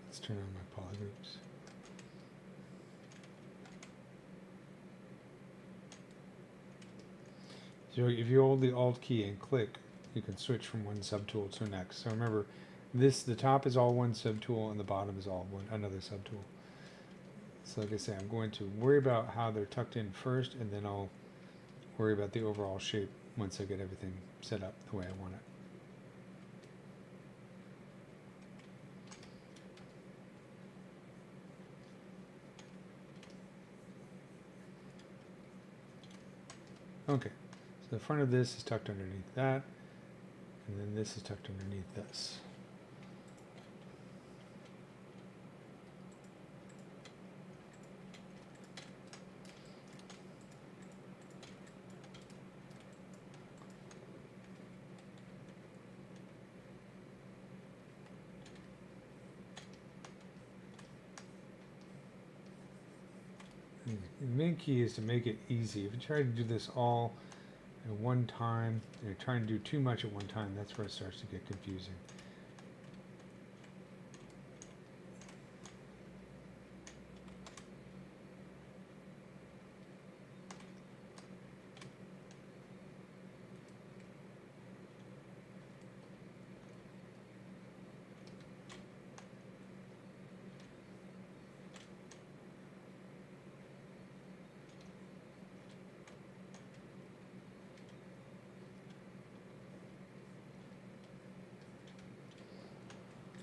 Let's turn on my polygroups. So if you hold the Alt key and click, you can switch from one subtool to the next. So remember, the top is all one subtool and the bottom is all another subtool. So like I say, I'm going to worry about how they're tucked in first, and then I'll worry about the overall shape once I get everything set up the way I want it. Okay, so the front of this is tucked underneath that, and then this is tucked underneath this. The main key is to make it easy. If you try to do this all at one time, you're trying to do too much at one time, that's where it starts to get confusing.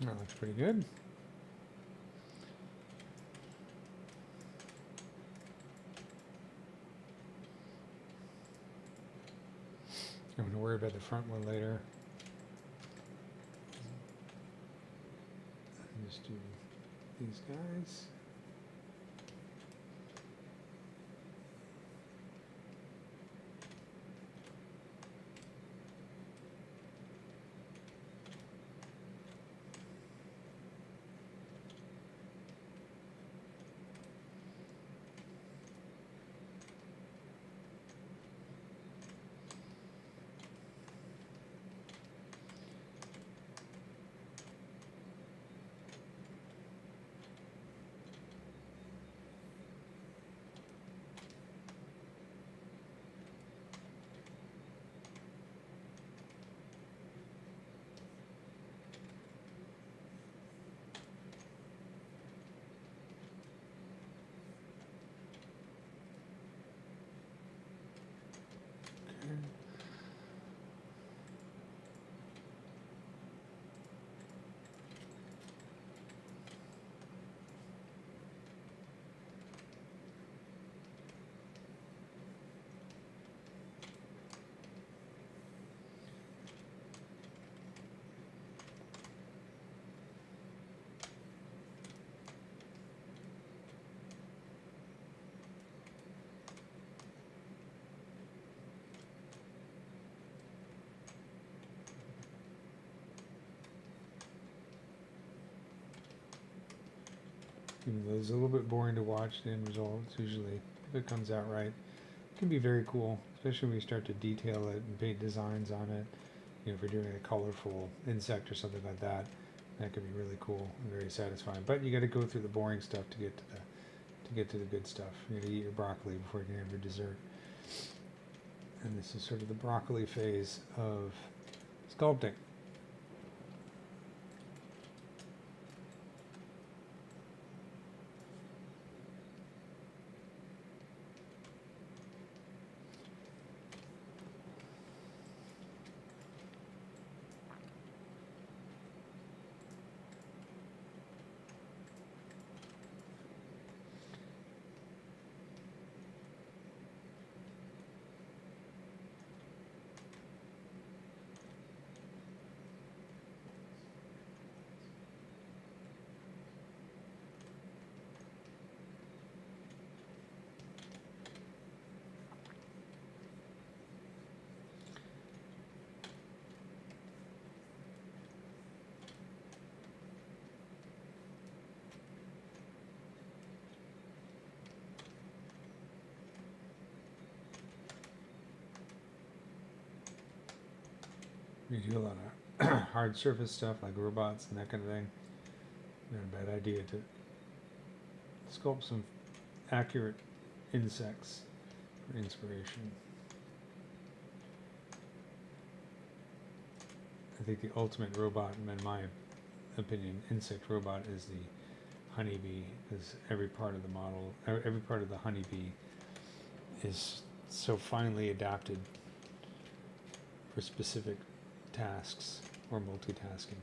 That looks pretty good. I'm going to worry about the front one later. Just do these guys. Even though it's a little bit boring to watch, the end result, it's usually, if it comes out right, it can be very cool, especially when you start to detail it and paint designs on it. You know, if you're doing a colorful insect or something like that, that can be really cool and very satisfying. But you got to go through the boring stuff to get to the good stuff. You got to eat your broccoli before you can have your dessert. And this is sort of the broccoli phase of sculpting. You do a lot of hard surface stuff like robots and that kind of thing. Not a bad idea to sculpt some accurate insects for inspiration. I think the ultimate robot, in my opinion, insect robot, is the honeybee, because every part of the model, every part of the honeybee is so finely adapted for specific tasks or multitasking.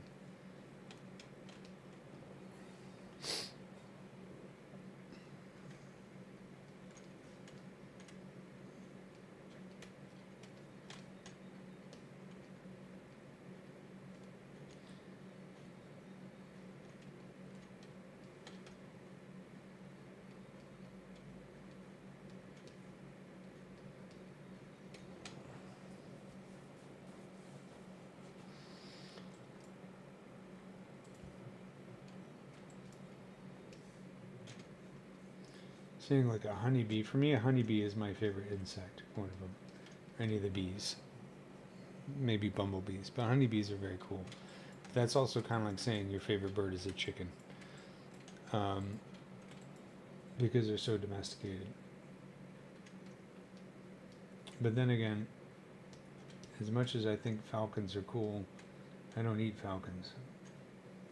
Saying like a honeybee, for me a honeybee is my favorite insect, one of them, any of the bees, maybe bumblebees, but honeybees are very cool. That's also kind of like saying your favorite bird is a chicken, because they're so domesticated. But then again, as much as I think falcons are cool, I don't eat falcons,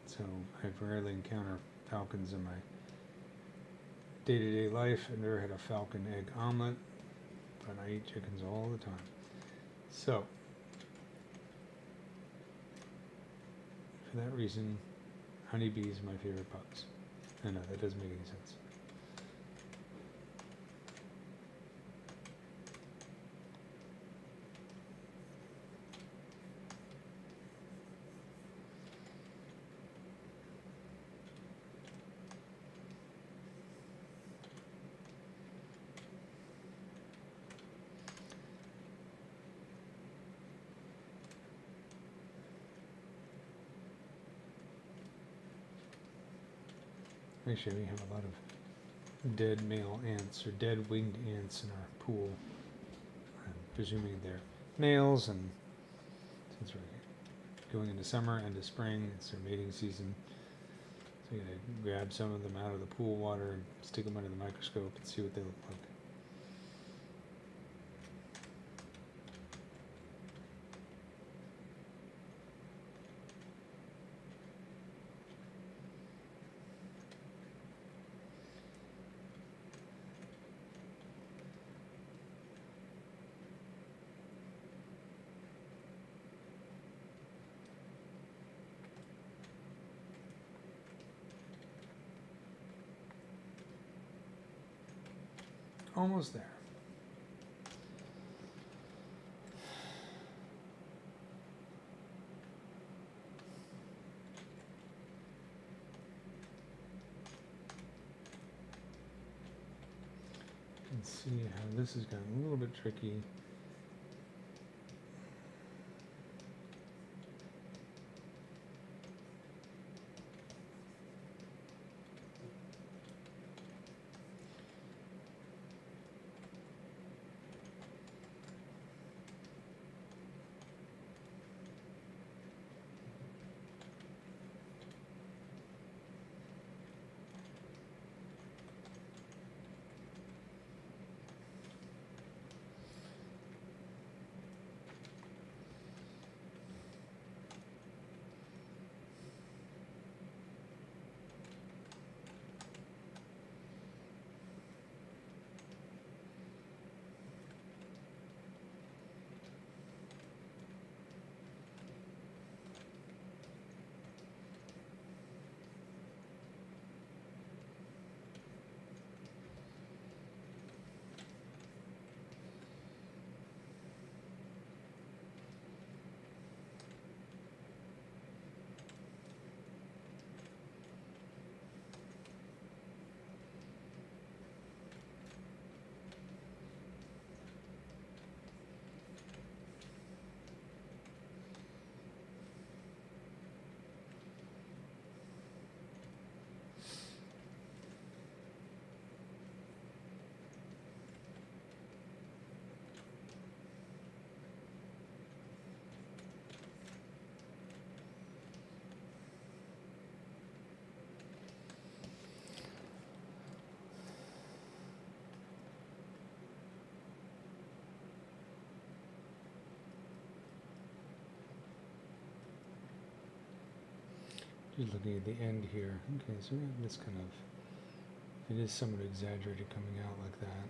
so I rarely encounter falcons in my day-to-day life. I've never had a falcon egg omelet, but I eat chickens all the time. So, for that reason, honeybees are my favorite bugs. I know, that doesn't make any sense. Actually, we have a lot of dead male ants, or dead winged ants in our pool. I'm presuming they're males, and since we're going into summer, into spring, it's their mating season. So I'm going to grab some of them out of the pool water and stick them under the microscope and see what they look like. Almost there. You can see how this has gotten a little bit tricky. Just looking at the end here. Okay, so we have this kind of, it is somewhat exaggerated coming out like that.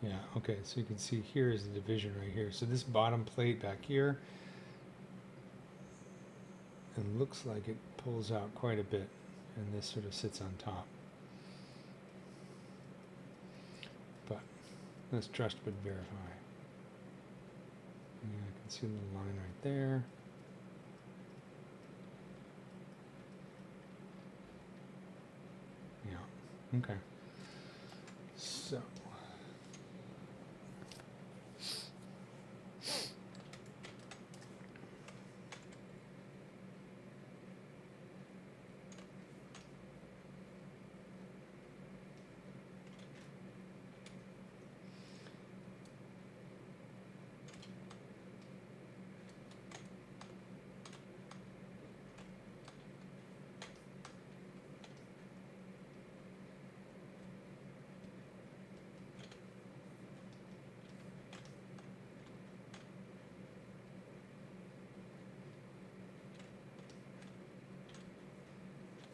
Yeah, okay, so you can see here is the division right here. So this bottom plate back here, it looks like it pulls out quite a bit, and this sort of sits on top. But let's trust but verify. Yeah, I can see a little line right there. Yeah, okay. So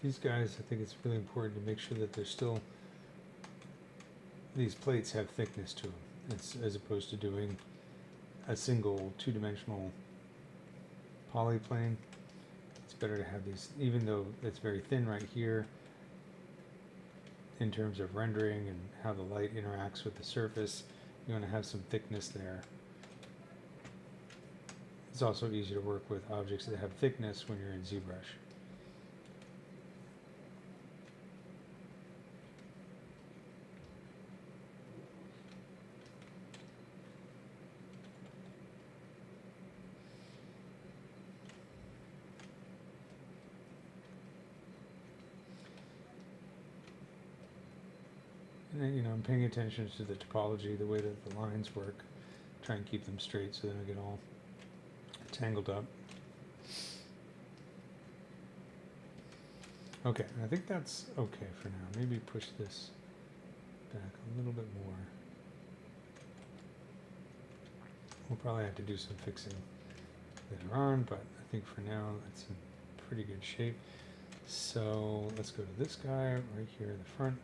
these guys, I think it's really important to make sure that they're still, these plates have thickness to them, as opposed to doing a single two-dimensional polyplane. It's better to have these, even though it's very thin right here in terms of rendering and how the light interacts with the surface, you want to have some thickness there. It's also easy to work with objects that have thickness when you're in ZBrush. And then, you know, I'm paying attention to the topology, the way that the lines work. Try and keep them straight so they don't get all tangled up. Okay, I think that's okay for now. Maybe push this back a little bit more. We'll probably have to do some fixing later on, but I think for now it's in pretty good shape. So let's go to this guy right here in the front.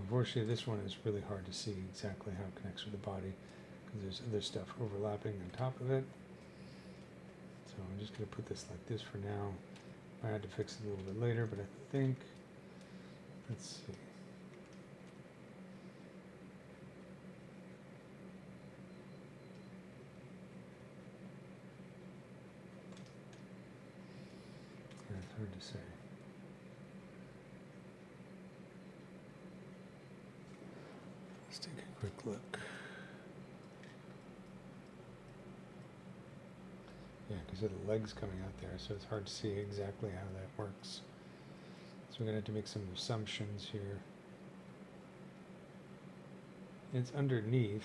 Unfortunately, this one is really hard to see exactly how it connects with the body because there's other stuff overlapping on top of it. So I'm just going to put this like this for now. I had to fix it a little bit later, but I think, let's see. Yeah, it's hard to say. Let's take a quick look. Yeah, because of the legs coming out there, so it's hard to see exactly how that works. So we're going to have to make some assumptions here. It's underneath.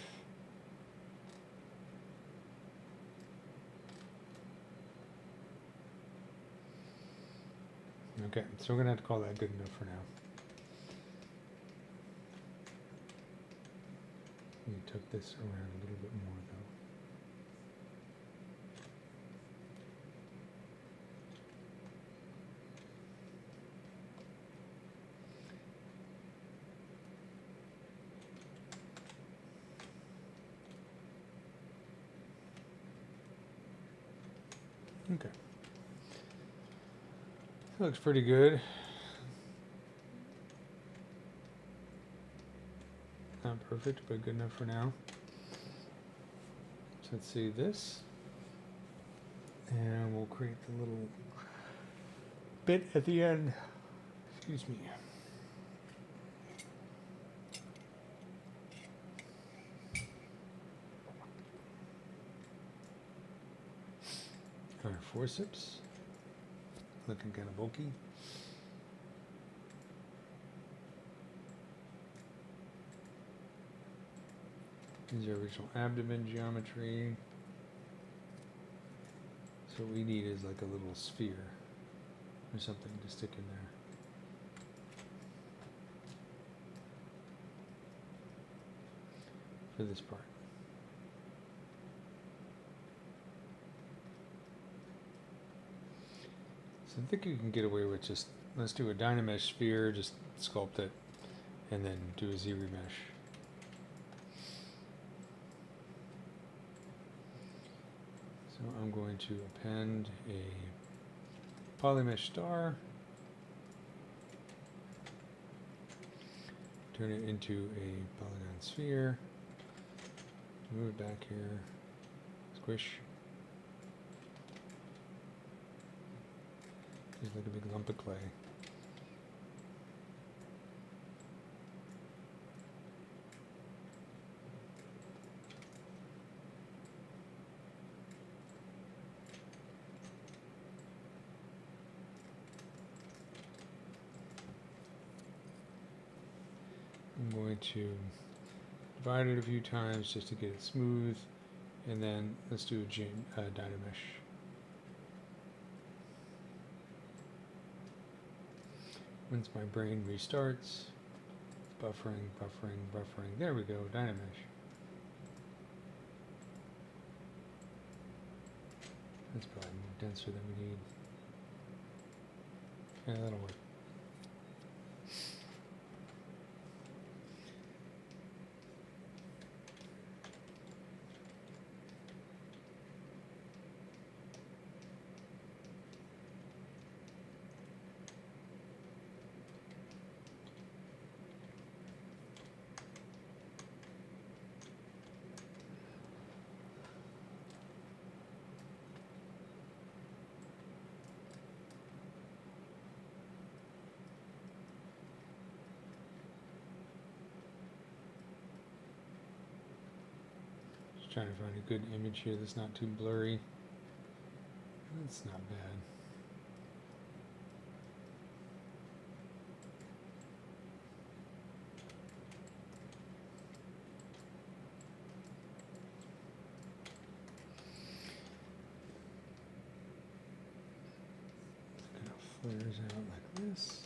Okay, so we're going to have to call that good enough for now. We took this around a little bit more though. Okay. That looks pretty good. Not perfect, but good enough for now. So let's see this. And we'll create the little bit at the end. Excuse me. Our forceps. looking kind of bulky. These are original abdomen geometry. So what we need is like a little sphere or something to stick in there. For this part. So I think you can get away with just, let's do a Dynamesh sphere, just sculpt it, and then do a ZBrush. So I'm going to append a polymesh star, turn it into a polygon sphere, move it back here, squish. Just like a big lump of clay. I'm going to divide it a few times just to get it smooth, and then let's do a Dynamesh. Once my brain restarts, buffering, buffering, buffering. There we go, Dynamesh. That's probably more denser than we need. Yeah, that'll work. Trying to find a good image here that's not too blurry. That's not bad. It kind of flares out like this.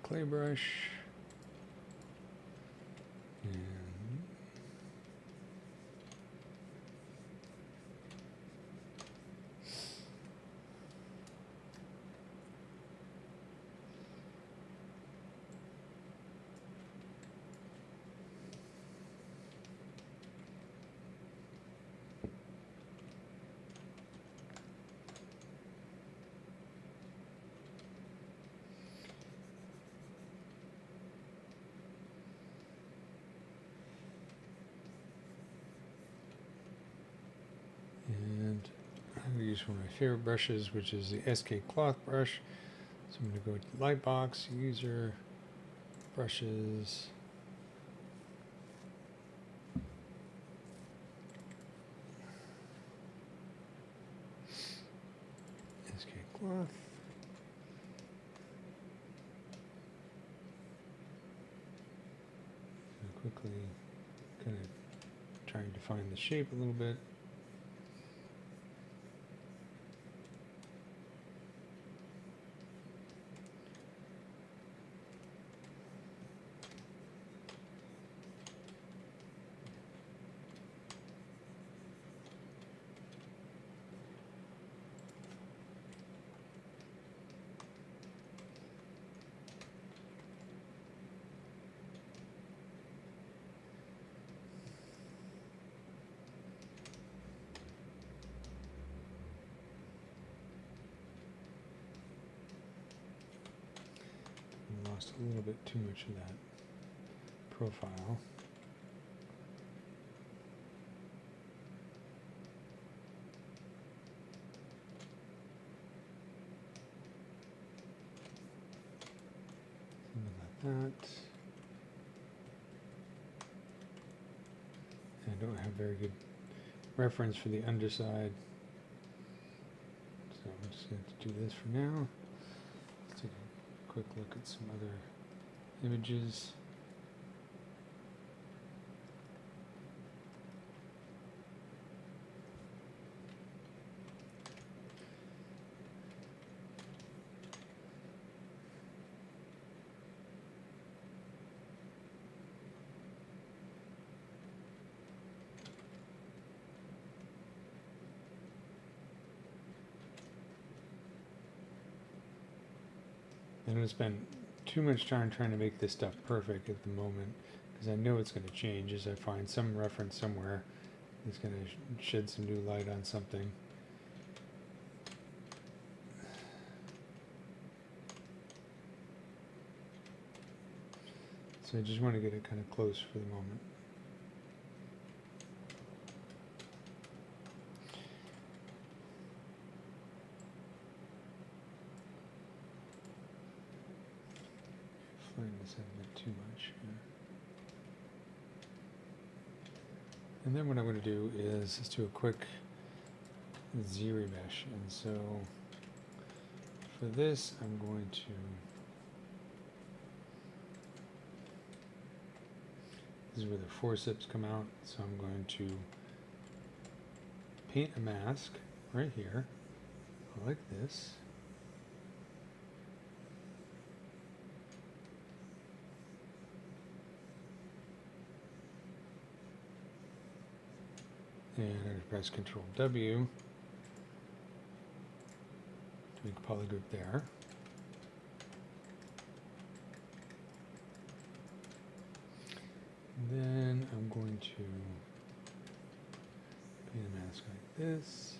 Clay brush. And I'm going to use one of my favorite brushes, which is the SK cloth brush. So I'm going to go to Lightbox, User, Brushes. SK cloth. And quickly kind of trying to find the shape a little bit. lost a little bit too much of that profile. Something like that. I don't have very good reference for the underside, so I'm just going to do this for now. Let's take a quick look at some other images. I don't spend too much time trying to make this stuff perfect at the moment, because I know it's going to change as I find some reference somewhere that's going to shed some new light on something. So I just want to get it kind of close for the moment. This a bit too much here. And then what I'm going to do is just do a quick ZBrush, and so for this I'm going to this is where the forceps come out, so I'm going to paint a mask right here like this. And I'm going to press Control W to make a polygroup there. And then I'm going to paint a mask like this.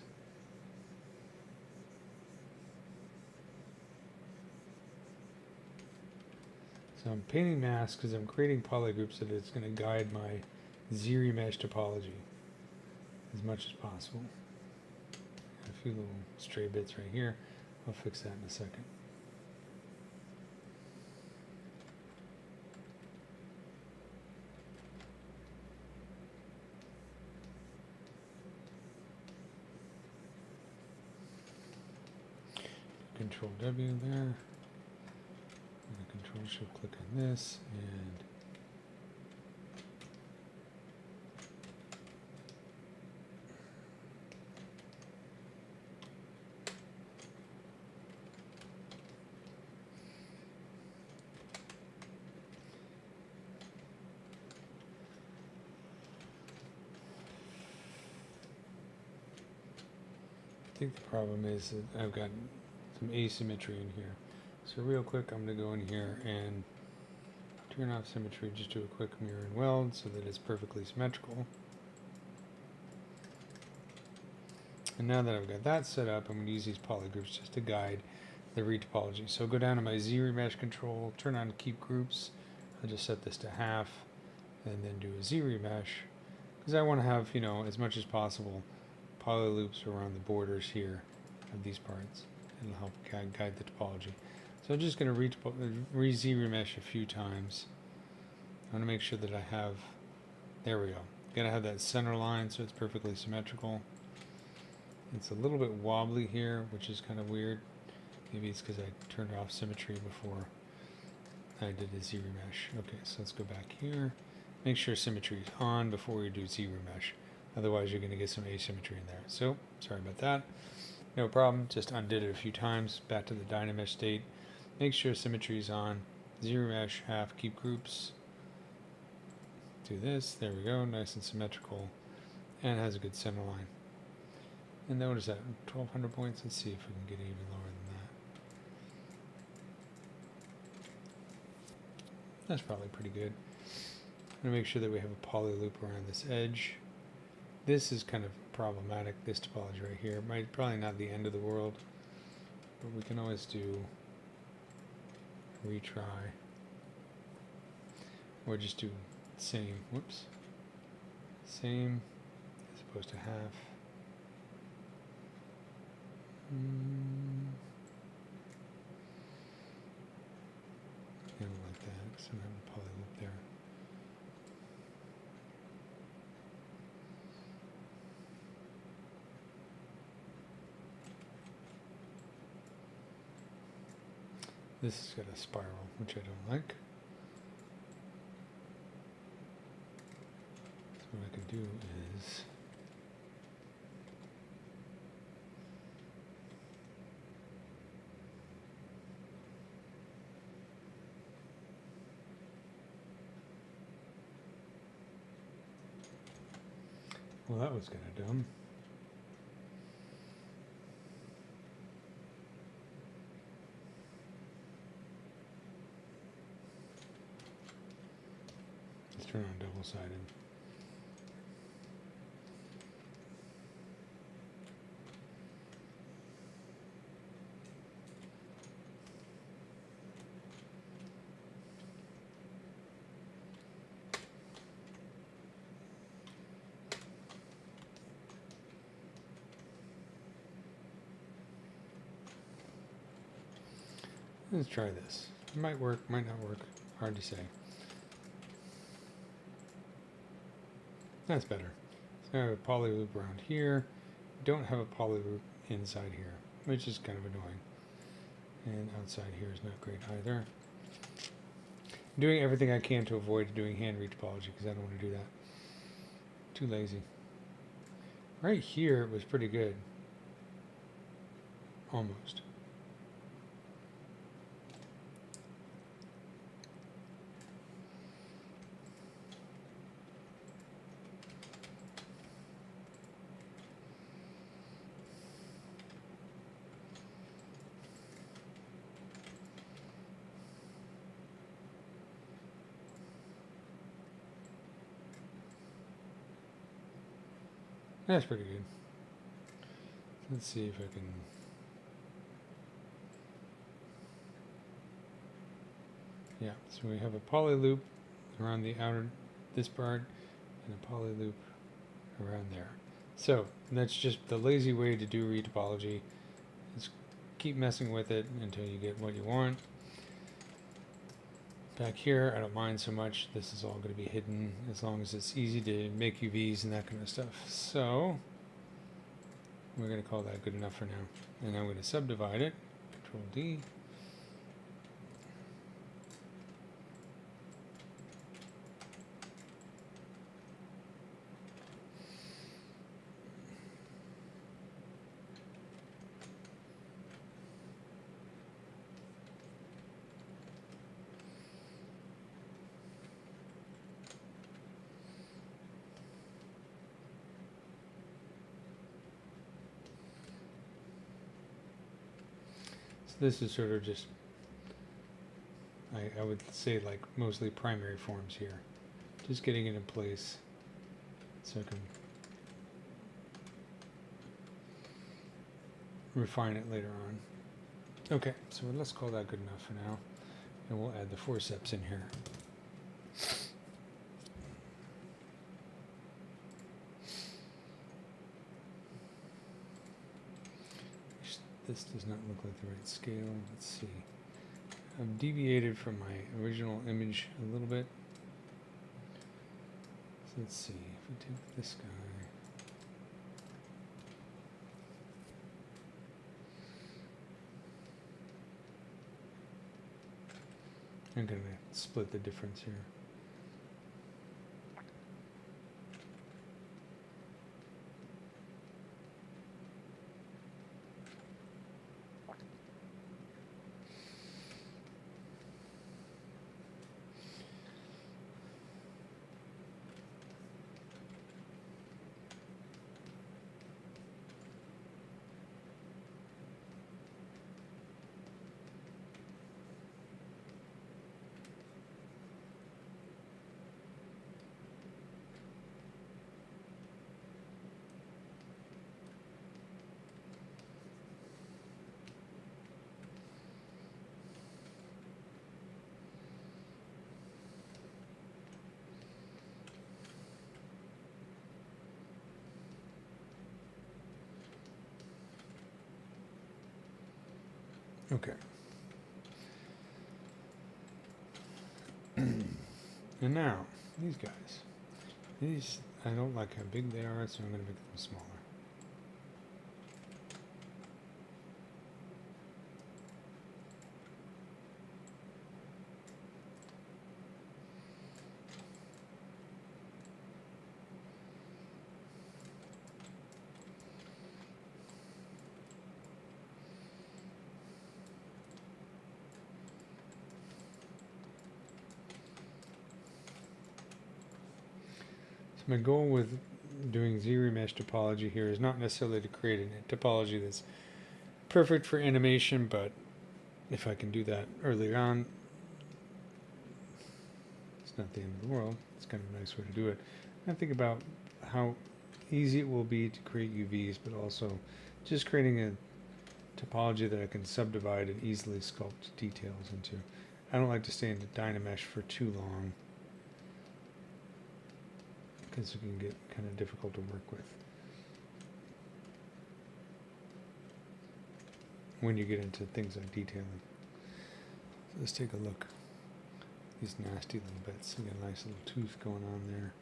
So I'm painting masks because I'm creating polygroups that it's going to guide my ZBrush topology as much as possible. A few little stray bits right here. I'll fix that in a second. Control W there. And Control Shift click on this, and I think the problem is that I've got some asymmetry in here. So real quick, I'm going to go in here and turn off symmetry, just do a quick mirror and weld so that it's perfectly symmetrical. And now that I've got that set up, I'm going to use these polygroups just to guide the retopology. So go down to my ZBrush control, turn on keep groups. I'll just set this to half and then do a ZBrush because I want to have, you know, as much as possible poly loops around the borders here of these parts. It'll help guide the topology. So I'm just going to re-ZBrush a few times. I want to make sure that I have, there we go. Got to have that center line so it's perfectly symmetrical. It's a little bit wobbly here, which is kind of weird. Maybe it's because I turned off symmetry before I did a ZBrush. Okay, so let's go back here. Make sure symmetry is on before we do ZBrush. Otherwise, you're going to get some asymmetry in there. So, sorry about that. No problem. Just undid it a few times. Back to the Dynamesh state. Make sure symmetry is on. ZBrush, half, keep groups. Do this. There we go. Nice and symmetrical. And has a good center line. And then what is that? 1200 points? Let's see if we can get even lower than that. That's probably pretty good. I'm going to make sure that we have a poly loop around this edge. This is kind of problematic, this topology right here. Probably not the end of the world, but we can always do retry. or just do same, whoops, same as opposed to half. I don't like that because I'm having a poly loop there. This has got a spiral, which I don't like. So what I can do is well, that was kind of dumb. Let's turn on double-sided. Let's try this. It might work, might not work. Hard to say. That's better. So I have a poly loop around here. Don't have a poly loop inside here, which is kind of annoying. And outside here is not great either. I'm doing everything I can to avoid doing hand retopology because I don't want to do that. Too lazy. Right here it was pretty good. Almost. That's pretty good. Let's see if I can. Yeah, so we have a poly loop around the outer, this part, and a poly loop around there. So that's just the lazy way to do retopology. Just keep messing with it until you get what you want. Back here, I don't mind so much. This is all going to be hidden as long as it's easy to make UVs and that kind of stuff. So we're going to call that good enough for now. And I'm going to subdivide it. Control D. This is sort of just, I would say, like mostly primary forms here. Just getting it in place so I can refine it later on. Okay, so let's call that good enough for now. And we'll add the forceps in here. This does not look like the right scale. Let's see. I've deviated from my original image a little bit. So let's see. If we take this guy. I'm going to split the difference here. Okay. And now, these guys. These, I don't like how big they are, so I'm going to make them smaller. My goal with doing ZBrush topology here is not necessarily to create a topology that's perfect for animation, but if I can do that early on, it's not the end of the world. It's kind of a nice way to do it. I think about how easy it will be to create UVs, but also just creating a topology that I can subdivide and easily sculpt details into. I don't like to stay in the Dynamesh for too long, because it can get kind of difficult to work with when you get into things like detailing. So let's take a look. These nasty little bits. We got a nice little tooth going on there.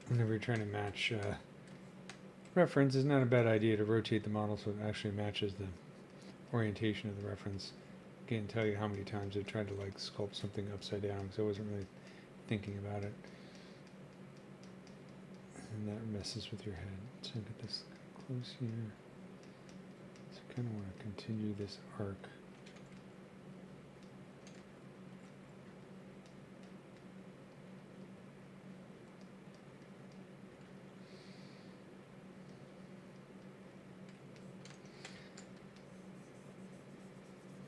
Whenever you're trying to match reference, it's not a bad idea to rotate the model so it actually matches the orientation of the reference. I can't tell you how many times I've tried to like sculpt something upside down because I wasn't really thinking about it. And that messes with your head. So get this close here. So I kind of want to continue this arc.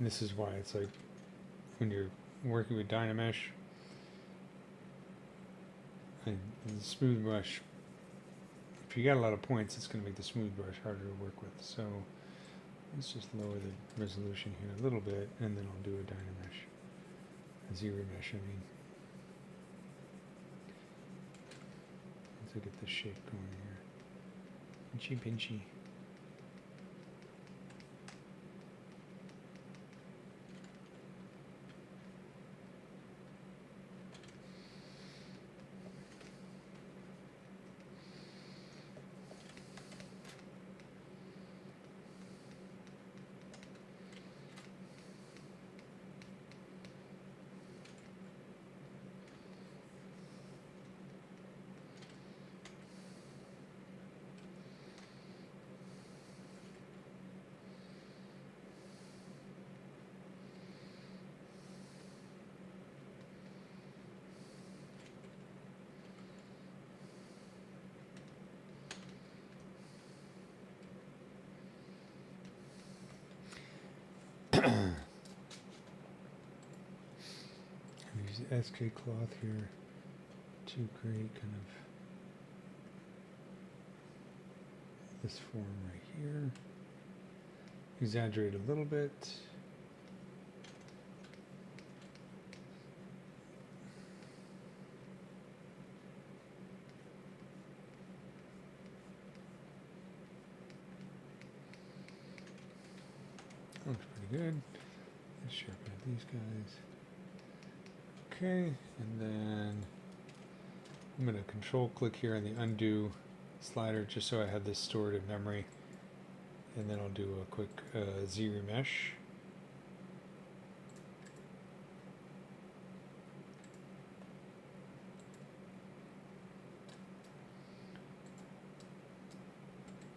And this is why it's like when you're working with Dynamesh and the smooth brush, if you got a lot of points, it's going to make the smooth brush harder to work with. So let's just lower the resolution here a little bit, and then I'll do a Dynamesh, a ZBrush, I mean. Let's get the shape going here. Pinchy, pinchy. Use the SK cloth here to create kind of this form right here. Exaggerate a little bit. Looks pretty good. Let's sharpen up these guys. Okay, and then I'm going to control click here on the undo slider just so I have this stored in memory. And then I'll do a quick ZBrush.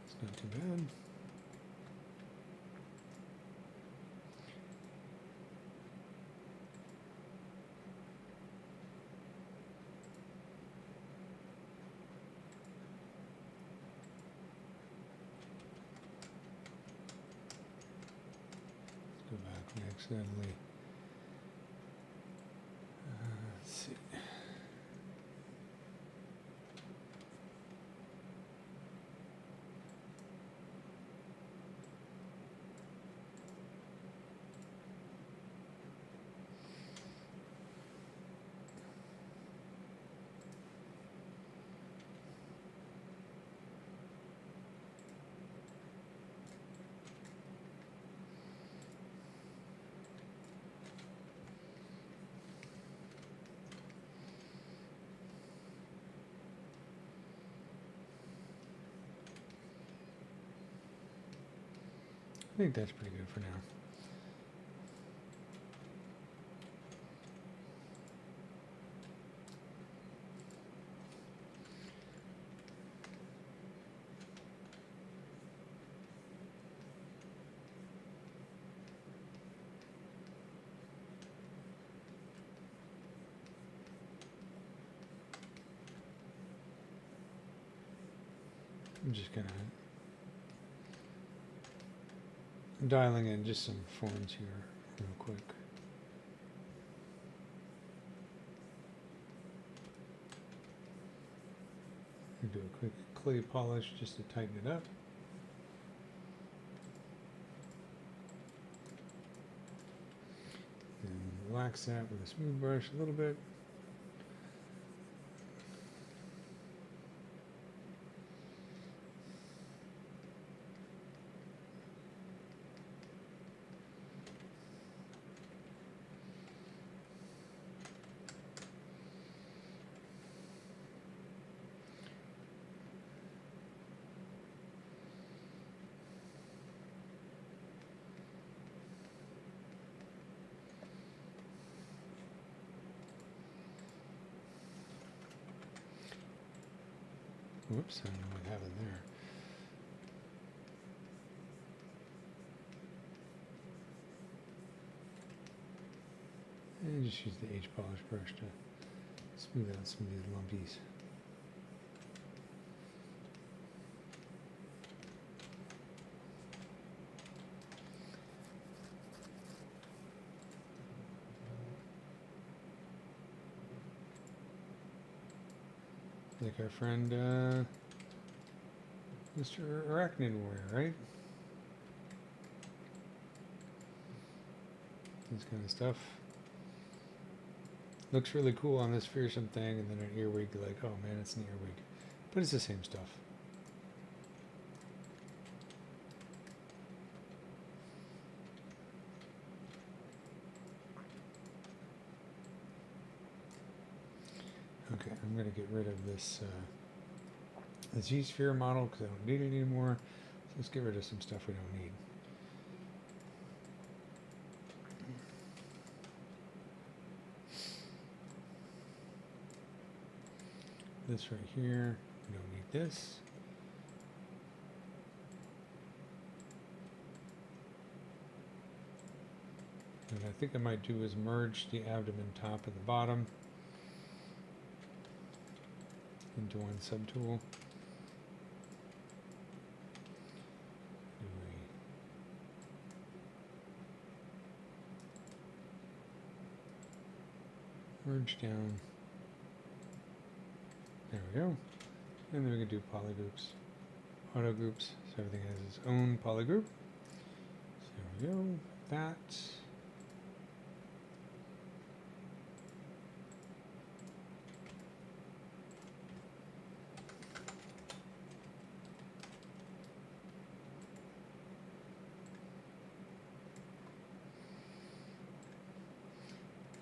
It's not too bad. accidentally. Let's see. I think that's pretty good for now. I'm just gonna dialing in just some forms here real quick. Do a quick clay polish just to tighten it up. And relax that with a smooth brush a little bit. Whoops, I don't know what happened there. And just use the H polish brush to smooth out some of these lumpies. Like our friend Mr. Arachnid Warrior, right? This kind of stuff. Looks really cool on this fearsome thing, and then an earwig, like, oh man, it's an earwig. But it's the same stuff. Okay, I'm going to get rid of this Z-sphere model because I don't need it anymore. So let's get rid of some stuff we don't need. This right here, we don't need this. What I think I might do is merge the abdomen top and the bottom into one subtool. Merge down. There we go. And then we can do polygroups, auto groups, so everything has its own polygroup. So there we go. That.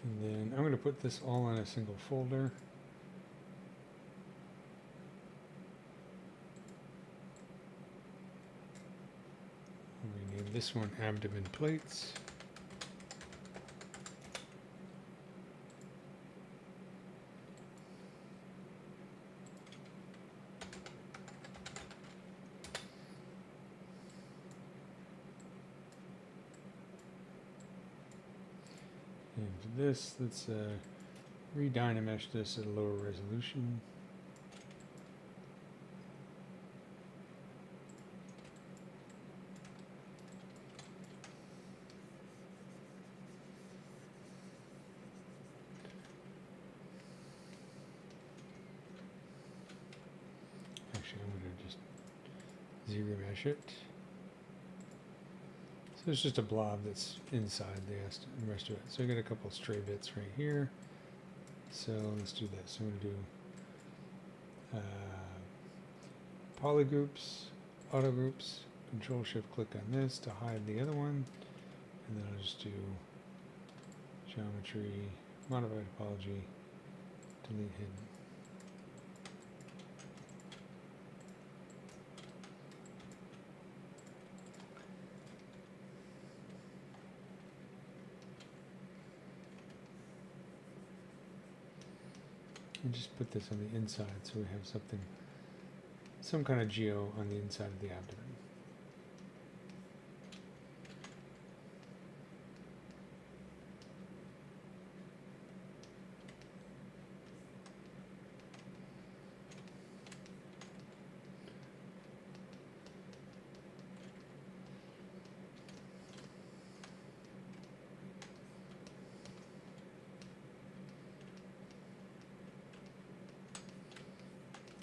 And then I'm going to put this all in a single folder. We name this one abdomen plates. And for this, let's re-dynamesh this at a lower resolution. Z-remesh it. So it's just a blob that's inside the rest of it. So I got a couple stray bits right here. So let's do this. I'm going to do polygroups, auto groups, Control Shift click on this to hide the other one, and then I'll just do geometry, modify topology, delete hidden. And just put this on the inside so we have something, some kind of geo on the inside of the abdomen.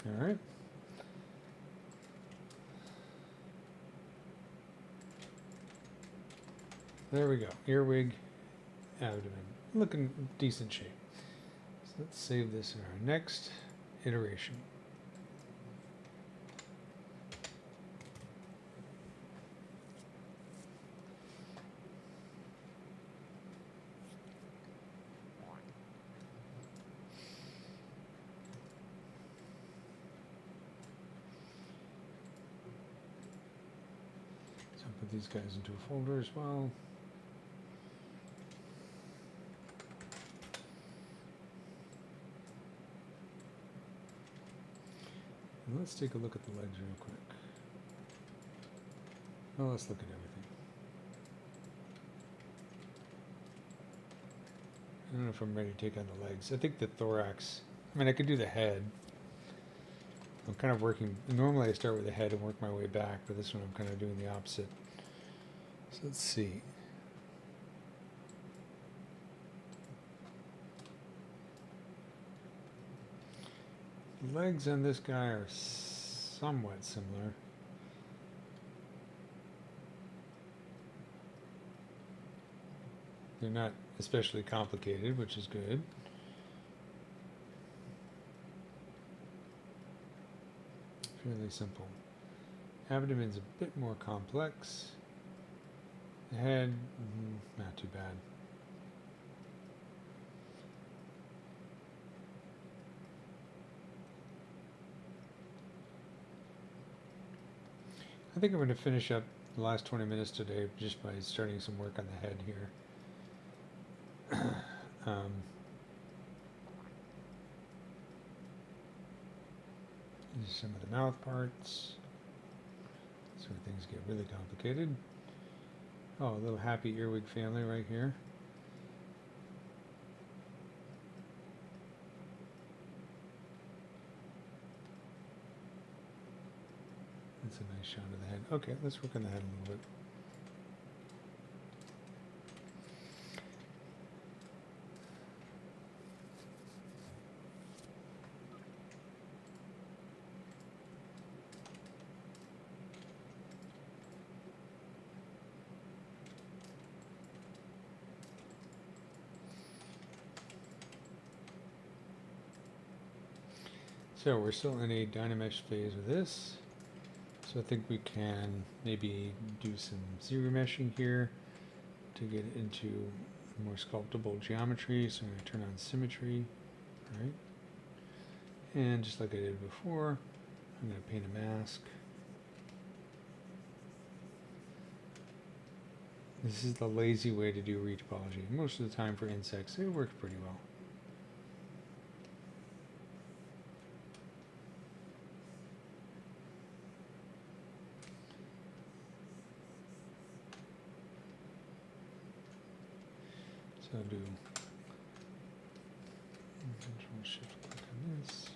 All right. There we go. Earwig, abdomen. Looking decent shape. So let's save this in our next iteration. Put these guys into a folder as well. And let's take a look at the legs real quick. Well, let's look at everything. I don't know if I'm ready to take on the legs. I think the thorax, I mean, I could do the head. I'm kind of working, normally I start with the head and work my way back, but this one I'm kind of doing the opposite. So let's see. The legs on this guy are somewhat similar. They're not especially complicated, which is good. Fairly simple. Abdomen's a bit more complex. The head, not too bad. I think I'm going to finish up the last 20 minutes today just by starting some work on the head here. These are some of the mouth parts. That's where things get really complicated. Oh, a little happy earwig family right here. That's a nice shot of the head. Okay, let's work on the head a little bit. So we're still in a Dynamesh phase with this. So I think we can maybe do some Z-remeshing here to get into more sculptable geometry. So I'm going to turn on symmetry, right? And just like I did before, I'm going to paint a mask. This is the lazy way to do retopology. Most of the time for insects, it works pretty well. So I'll do Control Shift click on this.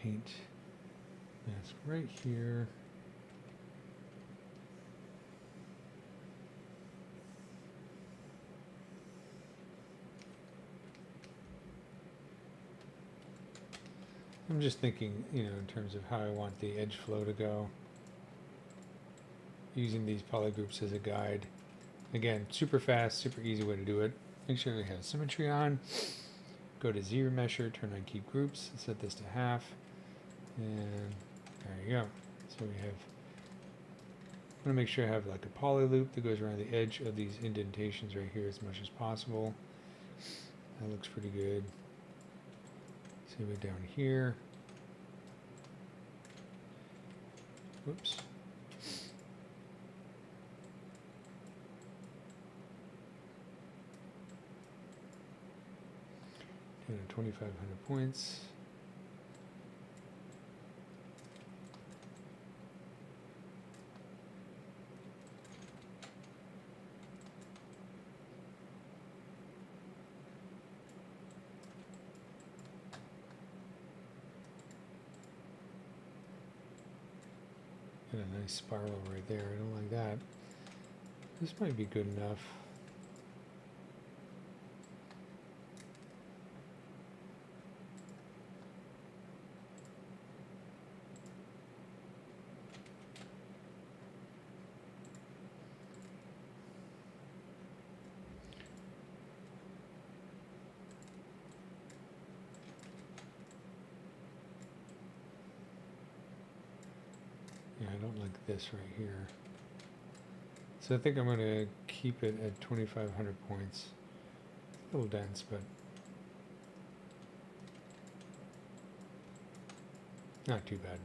paint mask right here. I'm just thinking, you know, in terms of how I want the edge flow to go. Using these polygroups as a guide. Again, super fast, super easy way to do it. Make sure we have symmetry on. Go to ZRemesher, turn on keep groups, set this to half, and there you go. So we have, I want to make sure I have like a poly loop that goes around the edge of these indentations right here as much as possible. That looks pretty good. Same way down here. Whoops. And 2,500 points. And a nice spiral right there. I don't like that. This might be good enough. Yeah, I don't like this right here. So I think I'm going to keep it at 2,500 points. A little dense, but not too bad.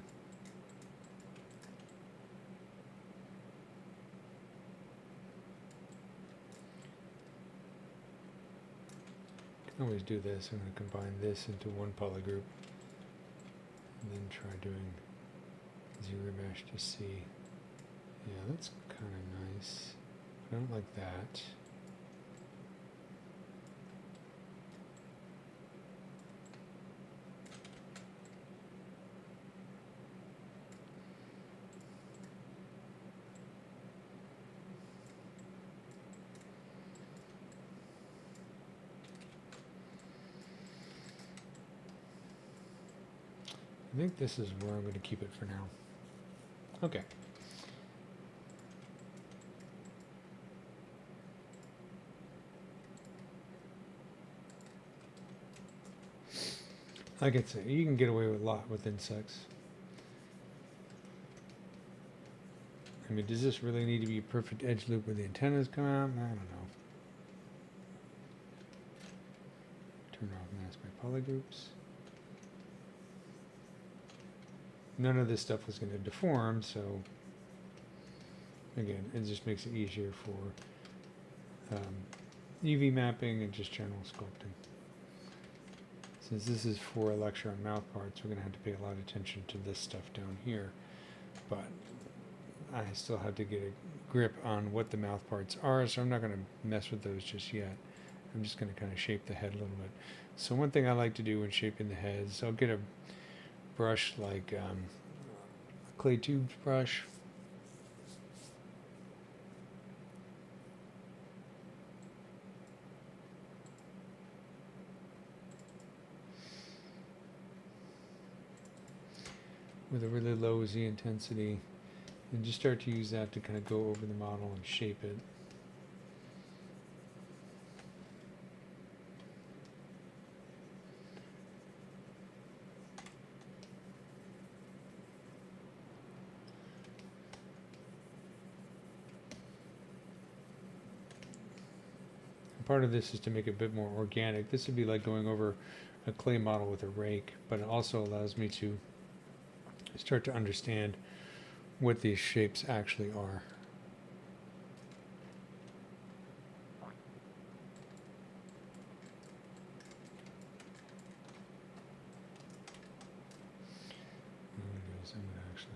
Can always do this. I'm going to combine this into one polygroup and then try doing ZRemesh to see. Yeah, that's kind of nice. I don't like that. I think this is where I'm going to keep it for now. Okay. Like I say, you can get away with a lot with insects. I mean, does this really need to be a perfect edge loop where the antennas come out? I don't know. Turn off mask by polygroups. None of this stuff was going to deform, so again, it just makes it easier for UV mapping and just general sculpting. Since this is for a lecture on mouth parts, we're going to have to pay a lot of attention to this stuff down here, but I still have to get a grip on what the mouth parts are, so I'm not going to mess with those just yet. I'm just going to kind of shape the head a little bit. So one thing I like to do when shaping the head is I'll get a brush like a clay tube brush. With a really low Z intensity, and just start to use that to kind of go over the model and shape it. Part of this is to make it a bit more organic. This would be like going over a clay model with a rake, but it also allows me to start to understand what these shapes actually are. I'm going to actually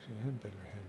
I had better head.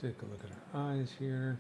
Take a look at our eyes here.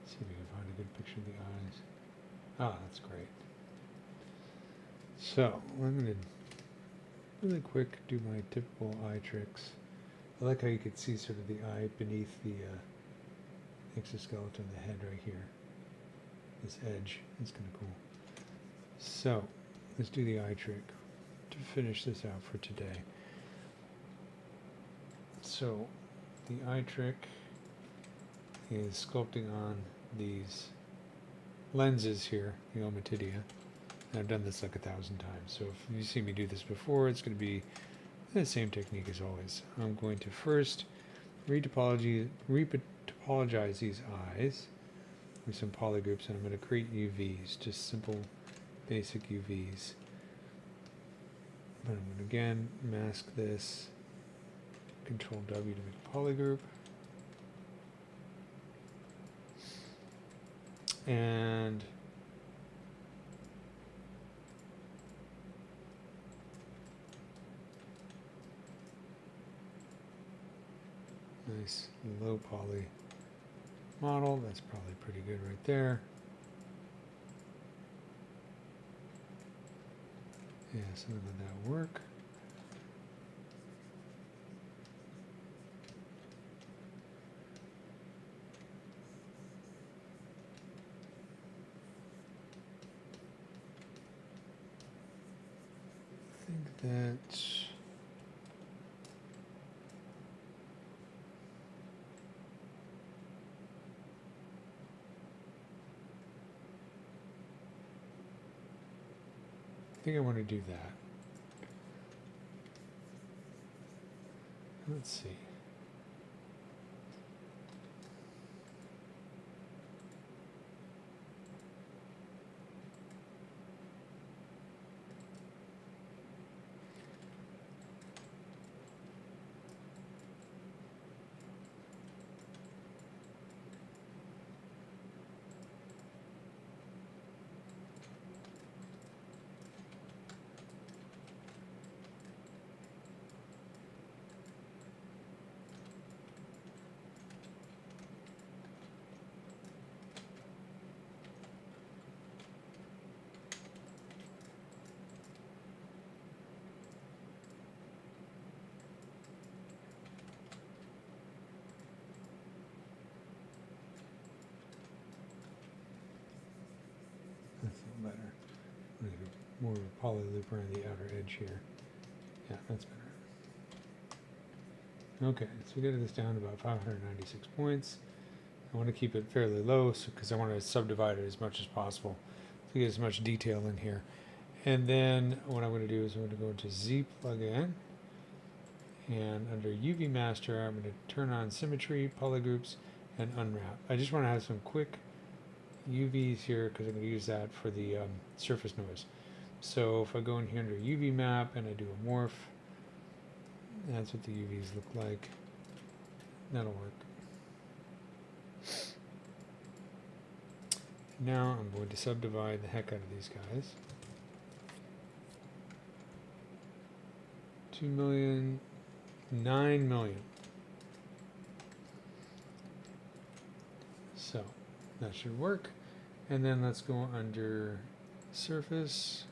See if we can find a good picture of the eyes. Ah, that's great. So, I'm going to really quick do my typical eye tricks. I like how you could see sort of the eye beneath the exoskeleton, the head right here. This edge is kind of cool. So, let's do the eye trick to finish this out for today. So, the eye trick is sculpting on these lenses here, the omatidia. And I've done this like 1,000 times. So if you see me do this before, it's going to be the same technique as always. I'm going to first retopologize these eyes with some polygroups, and I'm going to create UVs, just simple basic UVs. But I'm going to again mask this, Control W to make a polygroup. And nice low poly model. That's probably pretty good right there. Yeah, something like that will work. That I think I want to do that. Let's see. That's a little better. I'm going to do more of a poly loop around the outer edge here. Yeah, that's better. Okay, so we get this down to about 596 points. I want to keep it fairly low because I want to subdivide it as much as possible to get as much detail in here. And then what I'm going to do is I'm going to go into Z plugin, and under UV master I'm going to turn on symmetry, polygroups, and unwrap. I just want to have some quick UVs here because I'm going to use that for the surface noise. So if I go in here under UV map and I do a morph, that's what the UVs look like. That'll work. Now I'm going to subdivide the heck out of these guys. 2 million, 9 million. So that should work. And then let's go under surface,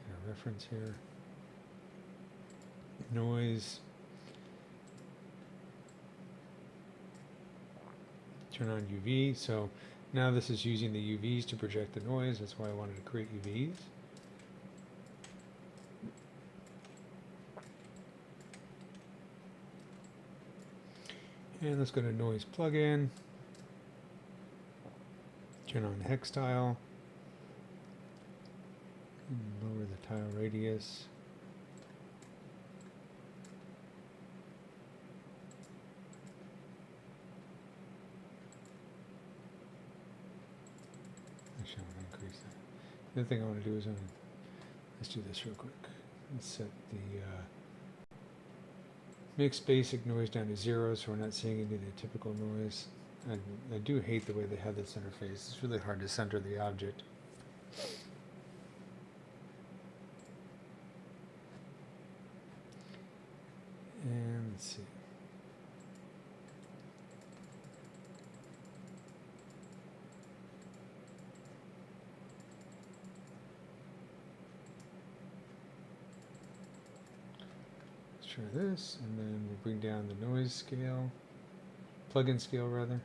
our reference here, noise, turn on UV. So now this is using the UVs to project the noise. That's why I wanted to create UVs. And let's go to noise plugin, turn on hex tile, Lower the tile radius. Actually, I'm going to increase that. The other thing I want to do is let's do this real quick. Let's set the mix basic noise down to 0 so we're not seeing any of the typical noise. I do hate the way they have this interface. It's really hard to center the object. And let's see. Let's try this, and then we'll bring down the noise scale, plug-in scale rather.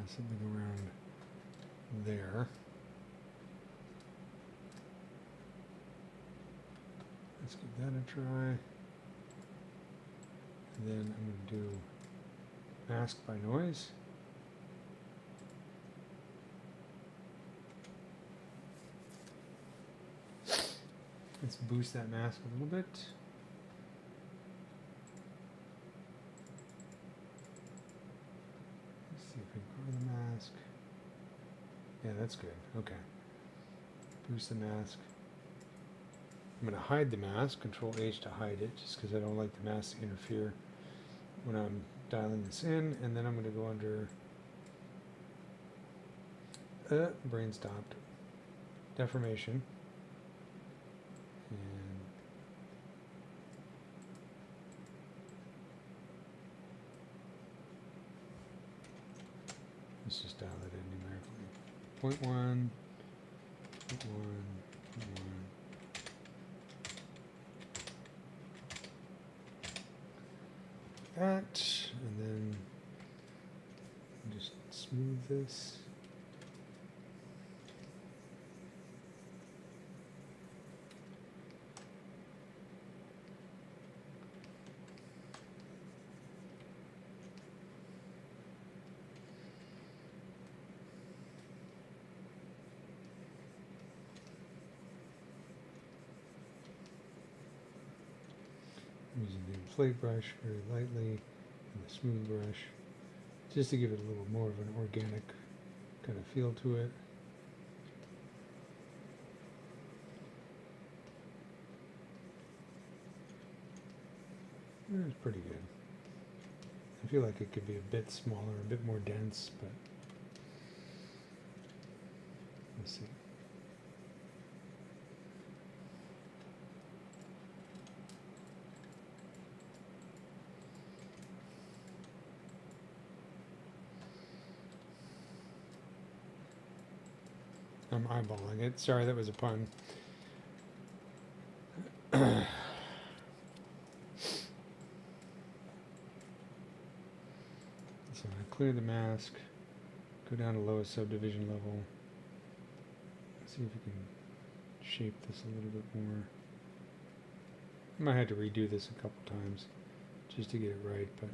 Something around there. Let's give that a try. And then I'm going to do mask by noise. Let's boost that mask a little bit. The mask. Yeah, that's good. Okay. Boost the mask. I'm going to hide the mask. Control H to hide it, just because I don't like the mask to interfere when I'm dialing this in. And then I'm going to go under brain stopped. Deformation. And let's just dial it in numerically. 0.1, 0.1, 0.1. That, and then just smooth this. Using the inflate brush very lightly and the smooth brush just to give it a little more of an organic kind of feel to it. It's pretty good. I feel like it could be a bit smaller, a bit more dense, but let's see. I'm eyeballing it. Sorry, that was a pun. So I'm going to clear the mask, go down to lowest subdivision level, see if we can shape this a little bit more. I might have to redo this a couple times just to get it right, but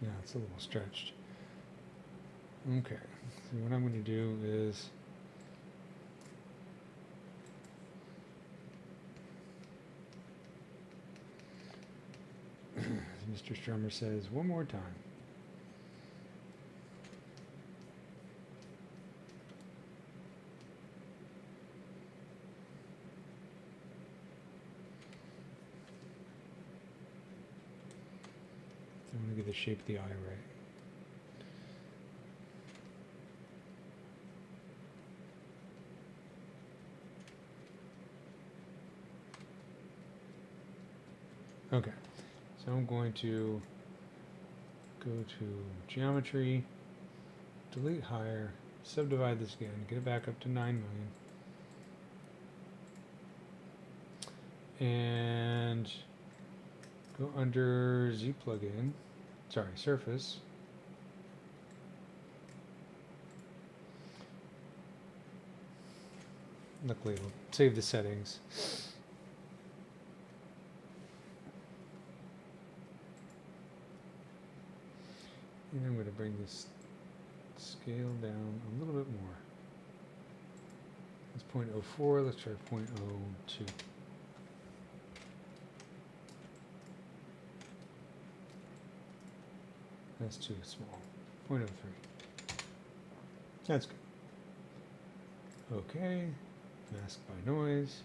yeah, it's a little stretched. Okay, so what I'm going to do is Mr. Strummer says, one more time. I want to get the shape of the eye right. Okay, so I'm going to go to geometry, delete higher, subdivide this again, get it back up to 9 million, and go under Z plugin, sorry, surface. Luckily, it'll save the settings. And I'm going to bring this scale down a little bit more. That's 0.04, let's try 0.02. That's too small. 0.03. That's good. Okay, mask by noise.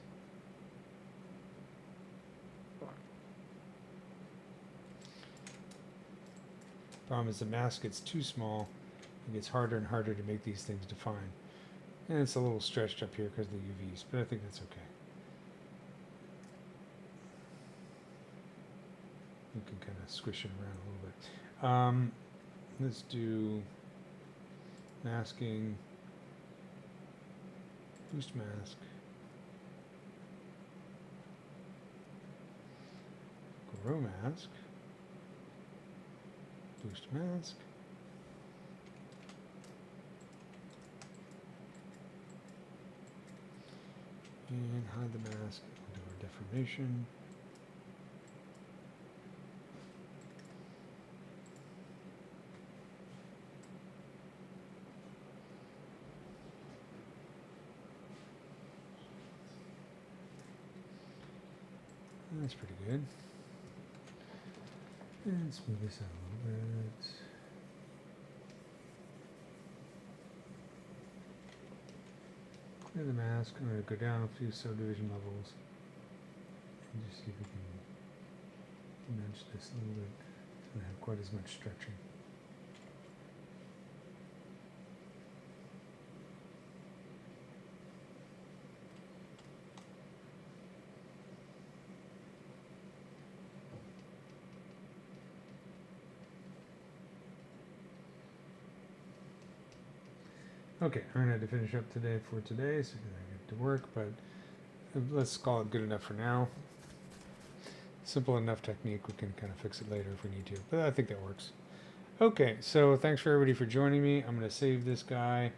Problem is the mask gets too small. It gets harder and harder to make these things define. And it's a little stretched up here because of the UVs, but I think that's okay. You can kind of squish it around a little bit. Let's do masking, boost mask, grow mask, boost mask, and hide the mask, do our deformation. That's pretty good. And smooth this out a little bit. Clear the mask. I'm going to go down a few subdivision levels and just see if we can nudge this a little bit so we don't have quite as much stretching. Okay, I'm going to finish up today for today, so I get to work, but let's call it good enough for now. Simple enough technique, we can kind of fix it later if we need to, but I think that works. Okay, so thanks for everybody for joining me. I'm going to save this guy,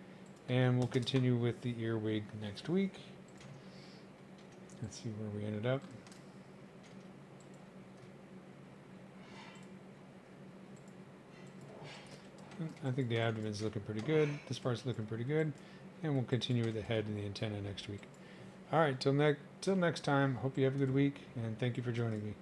and we'll continue with the earwig next week. Let's see where we ended up. I think the abdomen's looking pretty good. This part's looking pretty good. And we'll continue with the head and the antenna next week. All right, till next time, hope you have a good week, and thank you for joining me.